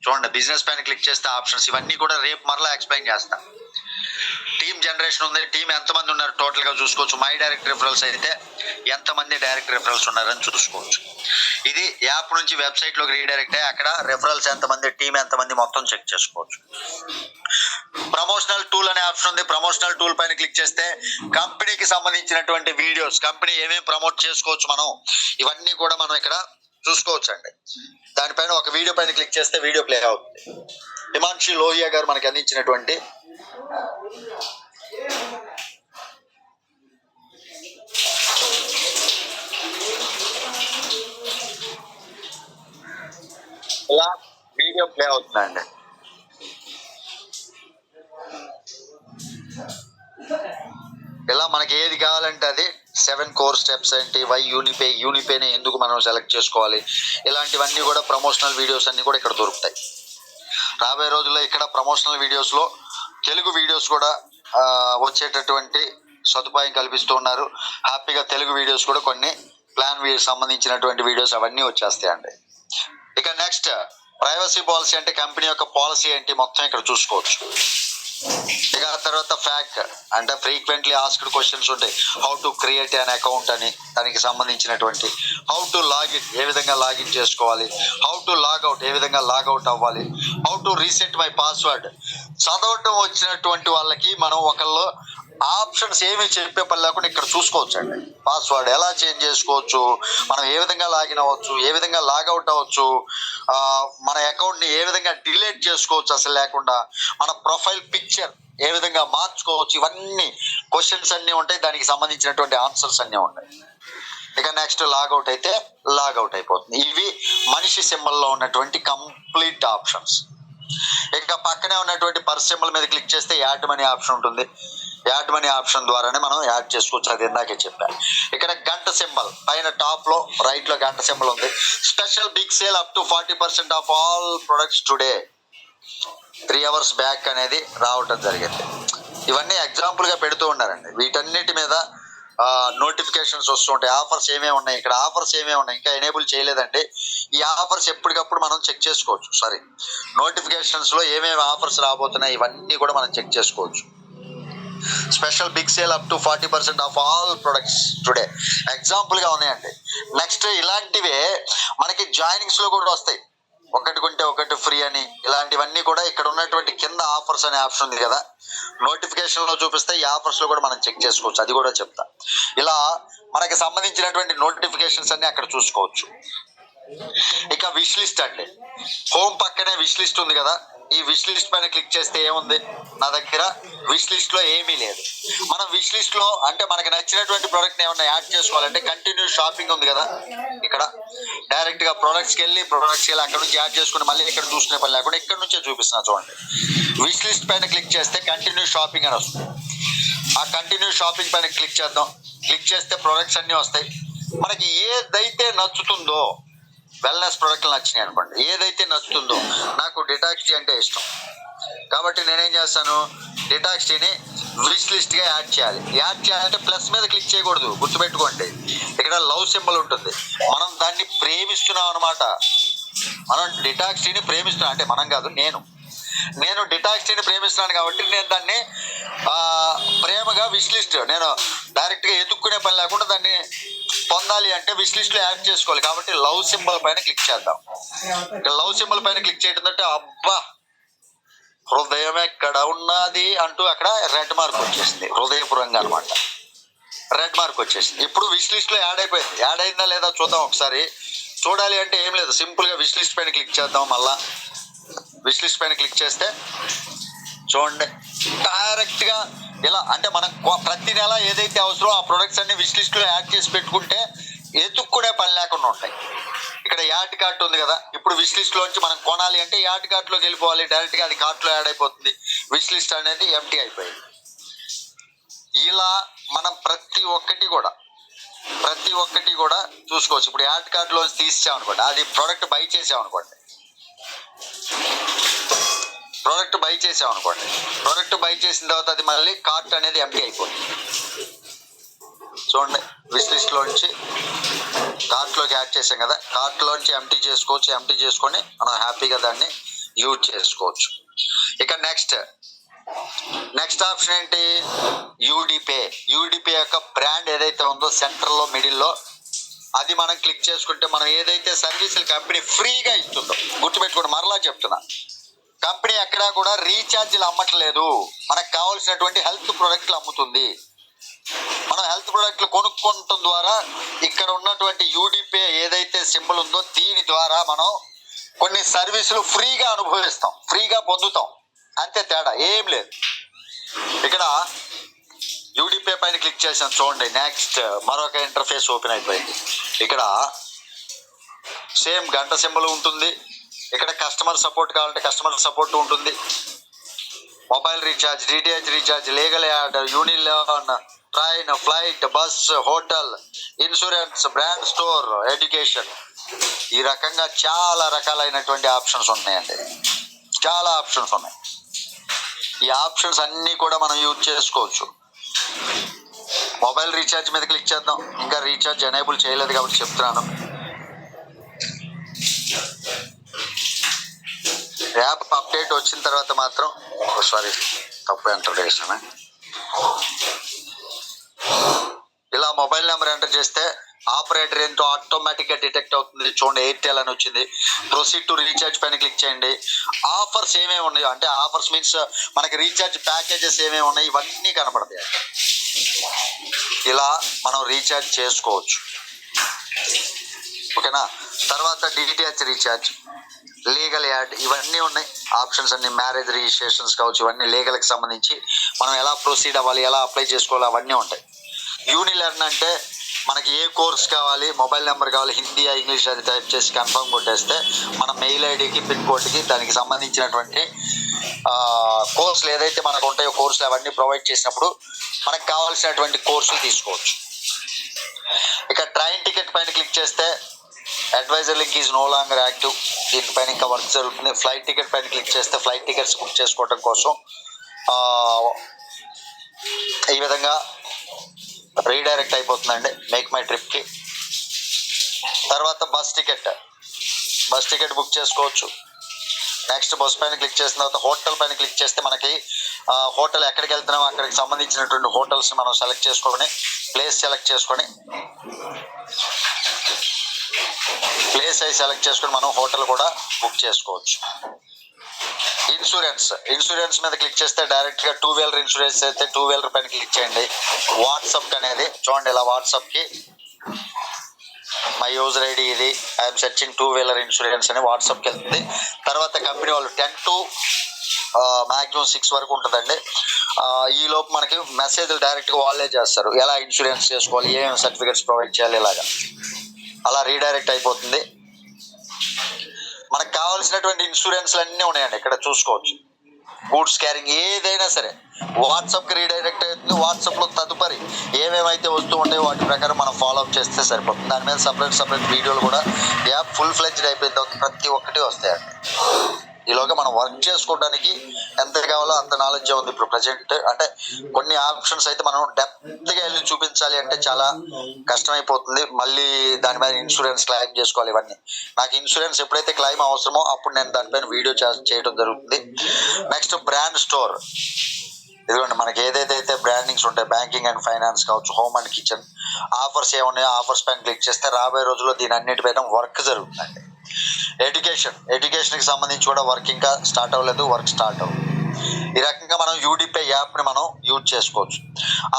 చూడండి, బిజినెస్ పైన క్లిక్ చేస్తే ఆప్షన్స్ ఇవన్నీ కూడా రేపు మరలా ఎక్స్ప్లెయిన్ చేస్తా. టీమ్ జనరేషన్ ఉంది, టీం ఎంతమంది ఉన్నారు టోటల్ గా చూసుకోవచ్చు. మై డైరెక్ట్ రిఫరల్స్ అయితే ఎంతమంది డైరెక్ట్ రిఫరల్స్ ఉన్నారని చూసుకోవచ్చు. ఇది యాప్ నుంచి వెబ్సైట్ లోకి రీడైరెక్ట్ అయ్యి అక్కడ రిఫరల్స్ ఎంతమంది, టీం ఎంతమంది మొత్తం చెక్ చేసుకోవచ్చు. ప్రమోషనల్ టూల్ అనే ఆప్షన్ ఉంది. ప్రమోషనల్ టూల్ పైన క్లిక్ చేస్తే కంపెనీకి సంబంధించినటువంటి వీడియోస్, కంపెనీ ఏమేమి ప్రమోట్ చేసుకోవచ్చు మనం, ఇవన్నీ కూడా మనం ఇక్కడ చూసుకోవచ్చు అండి. దానిపైన ఒక వీడియో పైన క్లిక్ చేస్తే వీడియో ప్లే అవుతుంది. హిమాన్షి లోహియా గారు మనకి అందించినటువంటి ఇలా వీడియో ప్లే అవుతుందండి. ఇలా మనకి ఏది కావాలంటే అది 7 కోర్ స్టెప్స్ ఏంటి, వై యూనిపేని ఎందుకు మనం సెలెక్ట్ చేసుకోవాలి, ఇలాంటివన్నీ కూడా ప్రమోషనల్ వీడియోస్ అన్ని కూడా ఇక్కడ దొరుకుతాయి. రాబోయే రోజుల్లో ఇక్కడ ప్రమోషనల్ వీడియోస్ లో తెలుగు వీడియోస్ కూడా వచ్చేటటువంటి సదుపాయం కల్పిస్తూ ఉన్నారు. హ్యాపీగా తెలుగు వీడియోస్ కూడా కొన్ని ప్లాన్ సంబంధించినటువంటి వీడియోస్ అవన్నీ వచ్చేస్తాయండి. ఇక నెక్స్ట్ ప్రైవసీ పాలసీ అంటే కంపెనీ యొక్క పాలసీ ఏంటి మొత్తం ఇక్కడ చూసుకోవచ్చు. ఇక తర్వాత ఫ్యాక్ అంటే ఫ్రీక్వెంట్లీ ఆస్క్డ్ క్వశ్చన్స్ ఉంటాయి. How to create an account అని, దానికి సంబంధించినటువంటి హౌ టు లాగిన్, ఏ విధంగా లాగిన్ చేసుకోవాలి, హౌ టు లాగౌట్, ఏ విధంగా లాగౌట్ అవ్వాలి, how to reset my password. చదవటం వచ్చినటువంటి వాళ్ళకి మనం ఒకళ్ళు ఆప్షన్స్ ఏమి చెప్పే పని లేకుండా ఇక్కడ చూసుకోవచ్చు అండి. పాస్వర్డ్ ఎలా చేంజ్ చేసుకోవచ్చు, మనం ఏ విధంగా లాగిన్ అవ్వచ్చు, ఏ విధంగా లాగౌట్ అవ్వచ్చు, మన అకౌంట్ని ఏ విధంగా డిలీట్ చేసుకోవచ్చు అసలు లేకుండా, మన ప్రొఫైల్ పిక్చర్ ఏ విధంగా మార్చుకోవచ్చు, ఇవన్నీ క్వశ్చన్స్ అన్నీ ఉంటాయి. దానికి సంబంధించినటువంటి ఆన్సర్స్ అన్నీ ఉంటాయి. ఇక నెక్స్ట్ లాగౌట్ అయితే లాగౌట్ అయిపోతుంది. ఇవి మనిషి సింబల్లో ఉన్నటువంటి కంప్లీట్ ఆప్షన్స్. ఇక పక్కనే ఉన్నటువంటి పర్స్ సింబల్ మీద క్లిక్ చేస్తే యాడ్ మనీ ఆప్షన్ ఉంటుంది. యాడ్ మనీ ఆప్షన్ ద్వారానే మనం యాడ్ చేసుకోవచ్చు. అది ఇందాకే చెప్పాను. ఇక్కడ గంట సింబల్ పైన టాప్ లో రైట్ లో గంట సింబల్ ఉంది. Special big sale up to 40% off all products today 3 hours back అనేది రావటం జరిగింది. ఇవన్నీ ఎగ్జాంపుల్ గా పెడుతూ ఉన్నారండి. వీటన్నిటి మీద నోటిఫికేషన్స్ వస్తుంటాయి. ఆఫర్స్ ఏమేమి ఉన్నాయి, ఇక్కడ ఆఫర్స్ ఏమేమి ఉన్నాయి ఇంకా ఎనేబుల్ చేయలేదండి. ఈ ఆఫర్స్ ఎప్పటికప్పుడు మనం చెక్ చేసుకోవచ్చు. సారీ, నోటిఫికేషన్స్ లో ఏమేమి ఆఫర్స్ రాబోతున్నాయి ఇవన్నీ కూడా మనం చెక్ చేసుకోవచ్చు. Special big sale up to 40% off all products today example గా ఉన్నాయండి. నెక్స్ట్ ఇలాంటివే మనకి జాయినింగ్స్ లో కూడా వస్తాయి. ఒకటి కొంటే ఒకటి ఫ్రీ అని, ఇలాంటివన్నీ కూడా ఇక్కడ ఉన్నటువంటి కింద ఆఫర్స్ అనే ఆప్షన్ ఉంది కదా, నోటిఫికేషన్ లో చూపిస్తే ఈ ఆఫర్స్ లో కూడా మనం చెక్ చేసుకోవచ్చు. అది కూడా చెప్తా. ఇలా మనకి సంబంధించినటువంటి నోటిఫికేషన్స్ అన్ని అక్కడ చూసుకోవచ్చు. ఇక విష్ లిస్ట్ అండి. హోమ్ పక్కనే విష్ లిస్ట్ ఉంది కదా, ఈ విష్ లిస్ట్ పైన క్లిక్ చేస్తే ఏముంది, నా దగ్గర విష్ లిస్ట్ లో ఏమీ లేదు. మనం విష్ లిస్ట్ లో అంటే మనకి నచ్చినటువంటి ప్రోడక్ట్ ఏమన్నా యాడ్ చేసుకోవాలంటే కంటిన్యూ షాపింగ్ ఉంది కదా, ఇక్కడ డైరెక్ట్ గా ప్రొడక్ట్స్కి వెళ్ళి అక్కడ నుంచి యాడ్ చేసుకుని మళ్ళీ ఇక్కడ చూసుకునే పని లేకుండా ఇక్కడ నుంచే చూపిస్తున్నా చూడండి. విష్ లిస్ట్ పైన క్లిక్ చేస్తే కంటిన్యూ షాపింగ్ అని వస్తుంది. ఆ కంటిన్యూ షాపింగ్ పైన క్లిక్ చేద్దాం. క్లిక్ చేస్తే ప్రొడక్ట్స్ అన్ని వస్తాయి. మనకి ఏదైతే నచ్చుతుందో, వెల్నెస్ ప్రొడక్ట్లు నచ్చినాయి అనుకోండి, ఏదైతే నచ్చుతుందో, నాకు డిటాక్స్ అంటే ఇష్టం కాబట్టి నేనేం చేస్తాను, డిటాక్స్ ని విష్ లిస్ట్ గా యాడ్ చేయాలి. యాడ్ చేయాలంటే ప్లస్ మీద క్లిక్ చేయకూడదు, గుర్తుపెట్టుకోండి. ఇక్కడ లవ్ సింబల్ ఉంటుంది. మనం దాన్ని ప్రేమిస్తున్నాం అనమాట. మనం డిటాక్స్ ని ప్రేమిస్తున్నాం అంటే మనం కాదు, నేను డిటాక్స్ ని ప్రేమిస్తున్నాను కాబట్టి నేను దాన్ని ప్రేమగా విష్ లిస్ట్, నేను డైరెక్ట్ గా ఎత్తుక్కునే పని లేకుండా దాన్ని పొందాలి అంటే విష్ లిస్ట్ లో యాడ్ చేసుకోవాలి. కాబట్టి లవ్ సింబల్ పైన క్లిక్ చేద్దాం. లవ్ సింబల్ పైన క్లిక్ చేయడం అంటే అబ్బా హృదయం ఎక్కడ ఉన్నది అంటూ అక్కడ రెడ్ మార్క్ వచ్చేసింది, హృదయపురంగా అనమాట. రెడ్ మార్క్ వచ్చేసింది. ఇప్పుడు విష్ లిస్ట్ లో యాడ్ అయిపోయింది. యాడ్ అయిందా లేదా చూద్దాం ఒకసారి. చూడాలి అంటే ఏం లేదు, సింపుల్ గా విష్ లిస్ట్ పైన క్లిక్ చేద్దాం. మళ్ళా విష్ లిస్ట్ పైన క్లిక్ చేస్తే చూడండి డైరెక్ట్ గా ఇలా అంటే మనం ప్రతి నెల ఏదైతే అవసరమో ఆ ప్రొడక్ట్స్ అన్ని విష్ లిస్ట్ లో యాడ్ చేసి పెట్టుకుంటే ఎత్తుక్కునే పని లేకుండా ఉంటాయి. ఇక్కడ యాడ్ కార్ట్ ఉంది కదా, ఇప్పుడు విష్ లిస్ట్ లోంచి మనం కొనాలి అంటే యాడ్ కార్ట్ లోకి వెళ్ళిపోవాలి. డైరెక్ట్ గా అది కార్ట్ లో యాడ్ అయిపోతుంది. విష్ లిస్ట్ అనేది ఎంటీ అయిపోయింది. ఇలా మనం ప్రతి ఒక్కటి కూడా చూసుకోవచ్చు. ఇప్పుడు యాడ్ కార్ట్ లో తీసామనుకోండి, అది ప్రోడక్ట్ బై చేసామనుకోండి, ప్రోడక్ట్ బై చేసాం అనుకోండి, ప్రోడక్ట్ బై చేసిన తర్వాత అది మళ్ళీ కార్ట్ అనేది ఎంటీ అయిపోతుంది. చూడండి, విష్ లిస్ట్ లోంచి కార్ట్లోకి యాడ్ చేసాం కదా, కార్ట్లోంచి ఎంటీ చేసుకోవచ్చు. ఎంటీ చేసుకొని మనం హ్యాపీగా దాన్ని యూజ్ చేసుకోవచ్చు. ఇక నెక్స్ట్ ఆప్షన్ ఏంటి? యూడిపే. యూడిపే యొక్క బ్రాండ్ ఏదైతే ఉందో సెంటర్లో మిడిల్లో, అది మనం క్లిక్ చేసుకుంటే మనం ఏదైతే సర్వీసులు కంపెనీ ఫ్రీగా ఇస్తుందో, గుర్తుపెట్టుకోండి, మరలా చెప్తున్నా, కంపెనీ ఎక్కడా కూడా రీఛార్జీలు అమ్మట్లేదు. మనకు కావాల్సినటువంటి హెల్త్ ప్రోడక్ట్లు అమ్ముతుంది. మనం హెల్త్ ప్రోడక్ట్లు కొనుక్కోవటం ద్వారా ఇక్కడ ఉన్నటువంటి యూడిపే ఏదైతే సింబల్ ఉందో దీని ద్వారా మనం కొన్ని సర్వీసులు ఫ్రీగా అనుభవిస్తాం, ఫ్రీగా పొందుతాం. అంతే, తేడా ఏం లేదు. ఇక్కడ యూడిపే పైన క్లిక్ చేసాం చూడండి. నెక్స్ట్ మరొక ఇంటర్ఫేస్ ఓపెన్ అయిపోయింది. ఇక్కడ సేమ్ గంట సింబల్ ఉంటుంది. ఇక్కడ కస్టమర్ సపోర్ట్ కావాలంటే కస్టమర్ సపోర్ట్ ఉంటుంది. Mobile recharge, DTH recharge, legal ad, Uni loan, train, flight, bus, hotel, insurance, brand store, education, ఈ రకంగా చాలా రకాలైనటువంటి ఆప్షన్స్ ఉన్నాయండి. చాలా ఆప్షన్స్ ఉన్నాయి. ఈ ఆప్షన్స్ అన్నీ కూడా మనం యూజ్ చేసుకోవచ్చు. మొబైల్ రీఛార్జ్ మీద క్లిక్ చేద్దాం. ఇంకా రీఛార్జ్ ఎనేబుల్ చేయలేదు కాబట్టి చెప్తున్నాను. యాప్ అప్డేట్ వచ్చిన తర్వాత మాత్రం తప్పు ఎంటర్ చేసాను. ఇలా మొబైల్ నెంబర్ ఎంటర్ చేస్తే ఆపరేటర్ ఏంటో ఆటోమేటిక్గా డిటెక్ట్ అవుతుంది. చూడండి, ఎయిర్టెల్ అని వచ్చింది. ప్రొసీడ్ టు రీఛార్జ్ పైన క్లిక్ చేయండి. ఆఫర్స్ ఏమేమి ఉన్నాయో, అంటే ఆఫర్స్ మీన్స్ మనకి రీఛార్జ్ ప్యాకేజెస్ ఏమేమి ఉన్నాయి ఇవన్నీ కనపడతాయి. ఇలా మనం రీఛార్జ్ చేసుకోవచ్చు. ఓకేనా? తర్వాత డిటిహెచ్ రీఛార్జ్, లీగల్ యాడ్, ఇవన్నీ ఉన్నాయి ఆప్షన్స్ అన్ని. మ్యారేజ్ రిజిస్ట్రేషన్స్ కావచ్చు, ఇవన్నీ లీగల్కి సంబంధించి మనం ఎలా ప్రొసీడ్ అవ్వాలి, ఎలా అప్లై చేసుకోవాలి, అవన్నీ ఉంటాయి. యూనిలెర్న్ అంటే మనకి ఏ కోర్స్ కావాలి, మొబైల్ నెంబర్ కావాలి, హిందీ ఇంగ్లీష్ అది టైప్ చేసి కన్ఫర్మ్ కొట్టేస్తే మన మెయిల్ ఐడికి, పిన్ కోడ్కి దానికి సంబంధించినటువంటి కోర్సులు ఏదైతే మనకు ఉంటాయో కోర్సులు అవన్నీ ప్రొవైడ్ చేసినప్పుడు మనకు కావాల్సినటువంటి కోర్సులు తీసుకోవచ్చు. ఇక ట్రైన్ టికెట్ పైన క్లిక్ చేస్తే advisor link is no longer active, దీనిపైన ఇంకా వర్క్ జరుగుతుంది. ఫ్లైట్ టికెట్ పైన క్లిక్ చేస్తే ఫ్లైట్ టికెట్స్ బుక్ చేసుకోవడం కోసం ఈ విధంగా రీడైరెక్ట్ అయిపోతుందండి మేక్ మై ట్రిప్కి. తర్వాత బస్ టికెట్ బుక్ చేసుకోవచ్చు. నెక్స్ట్ బస్ పైన క్లిక్ చేసిన తర్వాత హోటల్ పైన క్లిక్ చేస్తే మనకి హోటల్ ఎక్కడికి వెళ్తున్నామో అక్కడికి సంబంధించినటువంటి హోటల్స్ మనం సెలెక్ట్ చేసుకొని ప్లేస్ అయి సెలెక్ట్ చేసుకొని మనం హోటల్ కూడా బుక్ చేసుకోవచ్చు. ఇన్సూరెన్స్ మీద క్లిక్ చేస్తే డైరెక్ట్ గా 2 వీలర్ ఇన్సూరెన్స్ అయితే 2 వీలర్ పైన క్లిక్ చేయండి. వాట్సాప్ అనేది చూడండి, ఇలా వాట్సాప్ కి మై యూజర్ ఐడి ఇది, ఐఎమ్ సెర్చింగ్ 2 వీలర్ ఇన్సూరెన్స్ అని వాట్సాప్కి వెళ్తుంది. తర్వాత కంపెనీ వాళ్ళు 10 to మాక్సిమం 6 వరకు ఉంటుందండి. ఈ లోపు మనకి మెసేజ్లు డైరెక్ట్గా వాళ్ళే చేస్తారు, ఎలా ఇన్సూరెన్స్ చేసుకోవాలి, ఏమేమి సర్టిఫికేట్స్ ప్రొవైడ్ చేయాలి, ఇలాగా అలా రీడైరెక్ట్ అయిపోతుంది. మనకు కావాల్సినటువంటి ఇన్సూరెన్స్లు అన్నీ ఉన్నాయండి, ఇక్కడ చూసుకోవచ్చు. గూడ్స్ క్యారింగ్ ఏదైనా సరే వాట్సాప్కి రీడైరెక్ట్ అవుతుంది. వాట్సాప్లో తదుపరి ఏమేమైతే వస్తూ ఉంటాయో వాటి ప్రకారం మనం ఫాలోఅప్ చేస్తే సరిపోతుంది. దాని మీద సపరేట్ వీడియోలు కూడా యాప్ ఫుల్ ఫ్లెడ్జ్డ్ అయిపోయిన తర్వాత ప్రతి ఒక్కటి వస్తాయండి. ఈలోగా మనం వర్క్ చేసుకోవడానికి ఎంత కావాలో అంత నాలెడ్జ్ ఉంది ఇప్పుడు ప్రజెంట్. అంటే కొన్ని ఆప్షన్స్ అయితే మనం డెప్త్గా వెళ్ళి చూపించాలి అంటే చాలా కష్టమైపోతుంది. మళ్ళీ దాని మీద ఇన్సూరెన్స్ క్లెయిమ్ చేసుకోవాలి. ఇవన్నీ నాకు ఇన్సూరెన్స్ ఎప్పుడైతే క్లెయిమ్ అవసరమో అప్పుడు నేను దానిపైన వీడియో చేయడం జరుగుతుంది. నెక్స్ట్ బ్రాండ్ స్టోర్, ఇదిగోండి మనకి ఏదైతే బ్రాండింగ్స్ ఉంటాయి, బ్యాంకింగ్ అండ్ ఫైనాన్స్ కావచ్చు, హోమ్ అండ్ కిచెన్, ఆఫర్స్ ఏమున్నాయో ఆఫర్స్ పైన క్లిక్ చేస్తే రాబోయే రోజుల్లో దీని అన్నిటిపైన వర్క్ జరుగుతుందండి. ఎడ్యుకేషన్కి సంబంధించి కూడా వర్క్ ఇంకా స్టార్ట్ అవ్వలేదు, వర్క్ స్టార్ట్ అవ్వదు. ఈ రకంగా మనం యూడిపే యాప్ని మనం యూజ్ చేసుకోవచ్చు.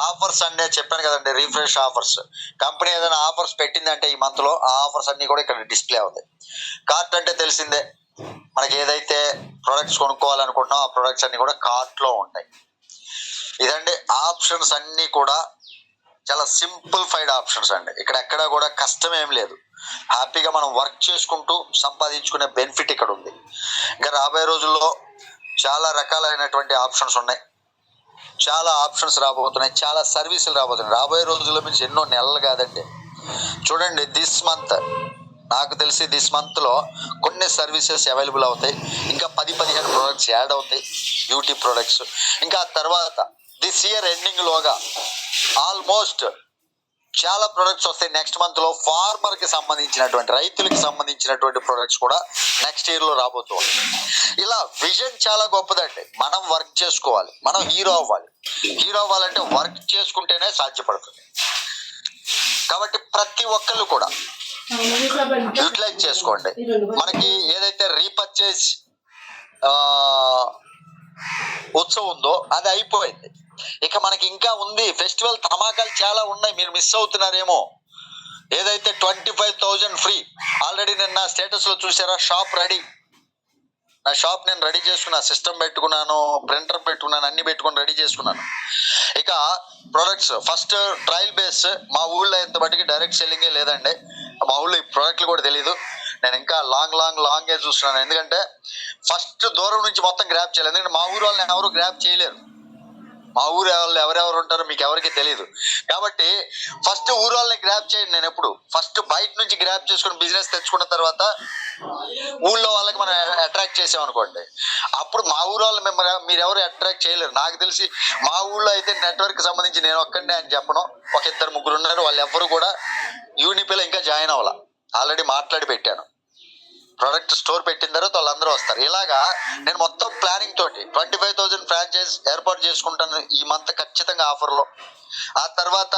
ఆఫర్స్ అంటే చెప్పాను కదండి, రిఫ్రెష్ ఆఫర్స్. కంపెనీ ఏదైనా ఆఫర్స్ పెట్టిందంటే ఈ మంత్లో ఆ ఆఫర్స్ అన్నీ కూడా ఇక్కడ డిస్ప్లే అవుతాయి. కార్ట్ అంటే తెలిసిందే, మనకి ఏదైతే ప్రొడక్ట్స్ కొనుక్కోవాలనుకుంటున్నామో ఆ ప్రొడక్ట్స్ అన్నీ కూడా కార్ట్లో ఉంటాయి. ఇదండి ఆప్షన్స్ అన్నీ కూడా చాలా సింప్లిఫైడ్ ఆప్షన్స్ అండి. ఇక్కడ ఎక్కడా కూడా కష్టం ఏం లేదు. హ్యాపీగా మనం వర్క్ చేసుకుంటూ సంపాదించుకునే బెనిఫిట్ ఇక్కడ ఉంది. ఇంకా రాబోయే రోజుల్లో చాలా రకాలైనటువంటి ఆప్షన్స్ ఉన్నాయి, చాలా ఆప్షన్స్ రాబోతున్నాయి, చాలా సర్వీసులు రాబోతున్నాయి. రాబోయే రోజుల్లో నుంచి ఎన్నో నెలలు కాదండి. చూడండి, దిస్ మంత్ నాకు తెలిసి దిస్ మంత్లో కొన్ని సర్వీసెస్ అవైలబుల్ అవుతాయి. ఇంకా 10-15 ప్రోడక్ట్స్ యాడ్ అవుతాయి, బ్యూటీ ప్రోడక్ట్స్. ఇంకా తర్వాత దిస్ ఇయర్ ఎండింగ్లోగా ఆల్మోస్ట్ చాలా ప్రొడక్ట్స్ వస్తాయి. నెక్స్ట్ మంత్లో ఫార్మర్కి సంబంధించినటువంటి, రైతులకి సంబంధించినటువంటి ప్రొడక్ట్స్ కూడా నెక్స్ట్ ఇయర్లో రాబోతూ ఉంటాయి. ఇలా విజన్ చాలా గొప్పదండి. మనం వర్క్ చేసుకోవాలి, మనం హీరో అవ్వాలి. హీరో అవ్వాలంటే వర్క్ చేసుకుంటేనే సాధ్యపడుతుంది. కాబట్టి ప్రతి ఒక్కళ్ళు కూడా యూటిలైజ్ చేసుకోండి. మనకి ఏదైతే రీపర్చేజ్ ఉత్సవం ఉందో అది అయిపోయింది. ఇక మనకి ఇంకా ఉంది, ఫెస్టివల్ ధమాకాలు చాలా ఉన్నాయి, మీరు మిస్ అవుతున్నారేమో. ఏదైతే 25,000 ఫ్రీ, ఆల్రెడీ నేను నా స్టేటస్ లో చూసారా, షాప్ రెడీ. నా షాప్ నేను రెడీ చేసుకున్నా, సిస్టమ్ పెట్టుకున్నాను, ప్రింటర్ పెట్టుకున్నాను, అన్ని పెట్టుకుని రెడీ చేసుకున్నాను. ఇక ప్రొడక్ట్స్ ఫస్ట్ ట్రయల్ బేస్. మా ఊళ్ళో ఇంత బట్టికి డైరెక్ట్ సెల్లింగే లేదండి. మా ఊళ్ళో ఈ ప్రోడక్ట్లు కూడా తెలియదు. నేను ఇంకా లాంగే చూస్తున్నాను. ఎందుకంటే ఫస్ట్ దూరం నుంచి మొత్తం గ్రాప్ చేయాలి. ఎందుకంటే మా ఊరు వాళ్ళని ఎవరు గ్రాప్ చేయలేరు. మా ఊరు వాళ్ళు ఎవరెవరు ఉంటారో మీకు ఎవరికి తెలియదు. కాబట్టి ఫస్ట్ ఊరు వాళ్ళని గ్రాప్ చేయండి. నేను ఎప్పుడు ఫస్ట్ బయట నుంచి గ్రాప్ చేసుకుని బిజినెస్ తెచ్చుకున్న తర్వాత ఊళ్ళో వాళ్ళకి మనం అట్రాక్ట్ చేసామనుకోండి, అప్పుడు మా ఊరు వాళ్ళు మీరు ఎవరు అట్రాక్ట్ చేయలేరు. నాకు తెలిసి మా ఊళ్ళో అయితే నెట్వర్క్ సంబంధించి నేను ఒక్కడే అని చెప్పను, ఒక 2-3 ఉన్నారు. వాళ్ళు ఎవరు కూడా యూనిపిలో ఇంకా జాయిన్ అవ్వాల. ఆల్రెడీ మాట్లాడి పెట్టాను. ప్రొడక్ట్ స్టోర్ పెట్టిన తర్వాత వాళ్ళందరూ వస్తారు. ఇలాగా నేను మొత్తం ప్లానింగ్ తోటి 25,000 ఫ్రాంచైజ్ ఏర్పాటు చేసుకుంటాను ఈ మంత్ ఖచ్చితంగా ఆఫర్లో. ఆ తర్వాత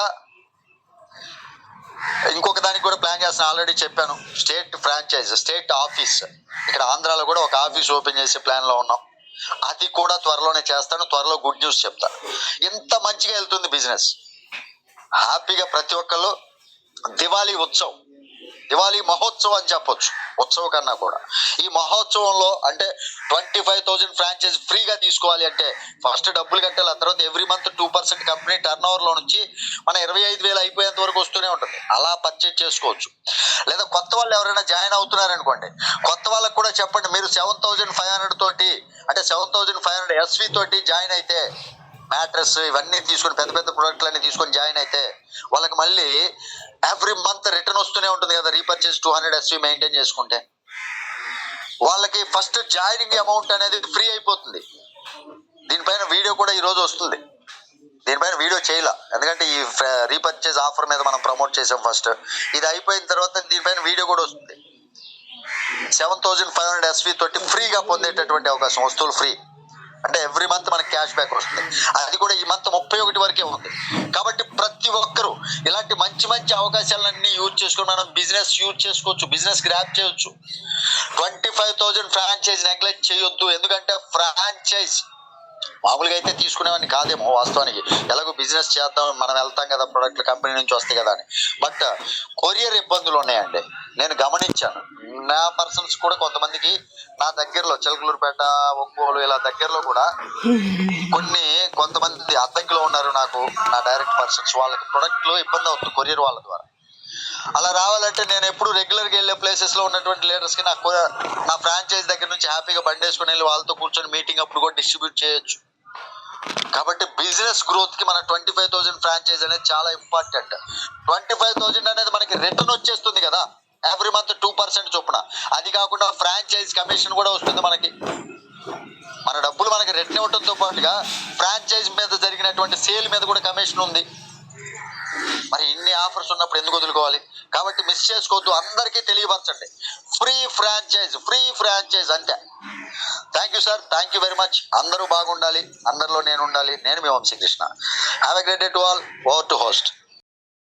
ఇంకొక దానికి కూడా ప్లాన్ చేస్తాను, ఆల్రెడీ చెప్పాను. స్టేట్ ఫ్రాంచైజ్, స్టేట్ ఆఫీస్, ఇక్కడ ఆంధ్రాలో కూడా ఒక ఆఫీస్ ఓపెన్ చేసే ప్లాన్లో ఉన్నాం. అది కూడా త్వరలోనే చేస్తాను. త్వరలో గుడ్ న్యూస్ చెప్తాను. ఎంత మంచిగా వెళ్తుంది బిజినెస్. హ్యాపీగా ప్రతి ఒక్కళ్ళు దివాళీ ఉత్సవం, దివాళీ మహోత్సవం అని చెప్పొచ్చు, ఉత్సవం కన్నా కూడా. ఈ మహోత్సవంలో అంటే 25,000 ఫ్రాంచైజ్ ఫ్రీగా తీసుకోవాలి అంటే ఫస్ట్ డబ్బులు కట్టాలి. ఆ తర్వాత ఎవ్రీ మంత్ 2% కంపెనీ టర్న్ ఓవర్లో నుంచి మన 25,000 అయిపోయేంత వరకు వస్తూనే ఉంటుంది. అలా పర్చేజ్ చేసుకోవచ్చు. లేదా కొత్త వాళ్ళు ఎవరైనా జాయిన్ అవుతున్నారనుకోండి, కొత్త వాళ్ళకు కూడా చెప్పండి, మీరు 7,500 తోటి, అంటే 7,500 SV తోటి జాయిన్ అయితే, మ్యాట్రెస్ ఇవన్నీ తీసుకొని, పెద్ద పెద్ద ప్రొడక్ట్లన్నీ తీసుకొని జాయిన్ అయితే వాళ్ళకి మళ్ళీ ఎవ్రీ మంత్ రిటర్న్ వస్తూనే ఉంటుంది కదా. రీపర్చేజ్ 200 SV మెయింటైన్ చేసుకుంటే వాళ్ళకి ఫస్ట్ జాయినింగ్ అమౌంట్ అనేది ఫ్రీ అయిపోతుంది. దీనిపైన వీడియో కూడా ఈరోజు వస్తుంది. దీనిపైన వీడియో చేయాల, ఎందుకంటే ఈ రీపర్చేజ్ ఆఫర్ మీద మనం ప్రమోట్ చేసాం ఫస్ట్. ఇది అయిపోయిన తర్వాత దీనిపైన వీడియో కూడా వస్తుంది. 7,500 SV తోటి ఫ్రీగా పొందేటటువంటి అవకాశం, వస్తువులు ఫ్రీ. అంటే ఎవ్రీ మంత్ మనకి క్యాష్ బ్యాక్ వస్తుంది. అది కూడా ఈ మంత్ 31 వరకే ఉంది. కాబట్టి ప్రతి ఒక్కరూ ఇలాంటి మంచి మంచి అవకాశాలన్నీ యూజ్ చేసుకుని మనం బిజినెస్ యూజ్ చేసుకోవచ్చు, బిజినెస్ గ్రాప్ చేయొచ్చు. 25,000 ఫ్రాంచైజ్ నెగ్లెక్ట్ చేయొద్దు. ఎందుకంటే ఫ్రాంచైజ్ మామూలుగా అయితే తీసుకునేవాడిని కాదేమో వాస్తవానికి, ఎలాగో బిజినెస్ చేద్దాం, మనం వెళ్తాం కదా, ప్రొడక్ట్ కంపెనీ నుంచి వస్తాయి కదా అని. బట్ కొరియర్ ఇబ్బందులు ఉన్నాయండి, నేను గమనించాను. నా పర్సన్స్ కూడా కొంతమందికి నా దగ్గరలో చిలకలూరుపేట, ఒంగోలు ఇలా దగ్గరలో కూడా కొంతమంది అద్దెకులో ఉన్నారు నాకు, నా డైరెక్ట్ పర్సన్స్. వాళ్ళకి ప్రొడక్ట్లు ఇబ్బంది అవుతుంది కొరియర్ వాళ్ళ ద్వారా. అలా రావాలంటే నేను ఎప్పుడు రెగ్యులర్గా వెళ్ళే ప్లేసెస్లో ఉన్నటువంటి లీడర్స్కి నా ఫ్రాంచైజ్ దగ్గర నుంచి హ్యాపీగా బండి వేసుకుని వెళ్ళి వాళ్ళతో కూర్చొని మీటింగ్ అప్పుడు కూడా డిస్ట్రిబ్యూట్ చేయొచ్చు. కాబట్టి బిజినెస్ గ్రోత్ కి మన 25,000 ఫ్రాంచైజ్ అనేది చాలా ఇంపార్టెంట్. 25,000 అనేది మనకి రిటర్న్ వచ్చేస్తుంది కదా ఎవ్రీ మంత్ 2% చొప్పున. అది కాకుండా ఫ్రాంచైజ్ కమిషన్ కూడా వస్తుంది మనకి. మన డబ్బులు మనకి రిటర్న్ ఇవ్వడంతో పాటుగా ఫ్రాంచైజ్ మీద జరిగినటువంటి సేల్ మీద కూడా కమిషన్ ఉంది. మరి ఇన్ని ఆఫర్స్ ఉన్నప్పుడు ఎందుకు వదులుకోవాలి? కాబట్టి మిస్ చేసుకోవద్దు, అందరికీ తెలియపరచండి. ఫ్రీ ఫ్రాంచైజ్ అంటే. Thank you sir, thank you very much. అందరూ బాగుండాలి, అందరిలో నేను ఉండాలి. నేను మీ Vamshikrishna. Have a great day to all. Over to host.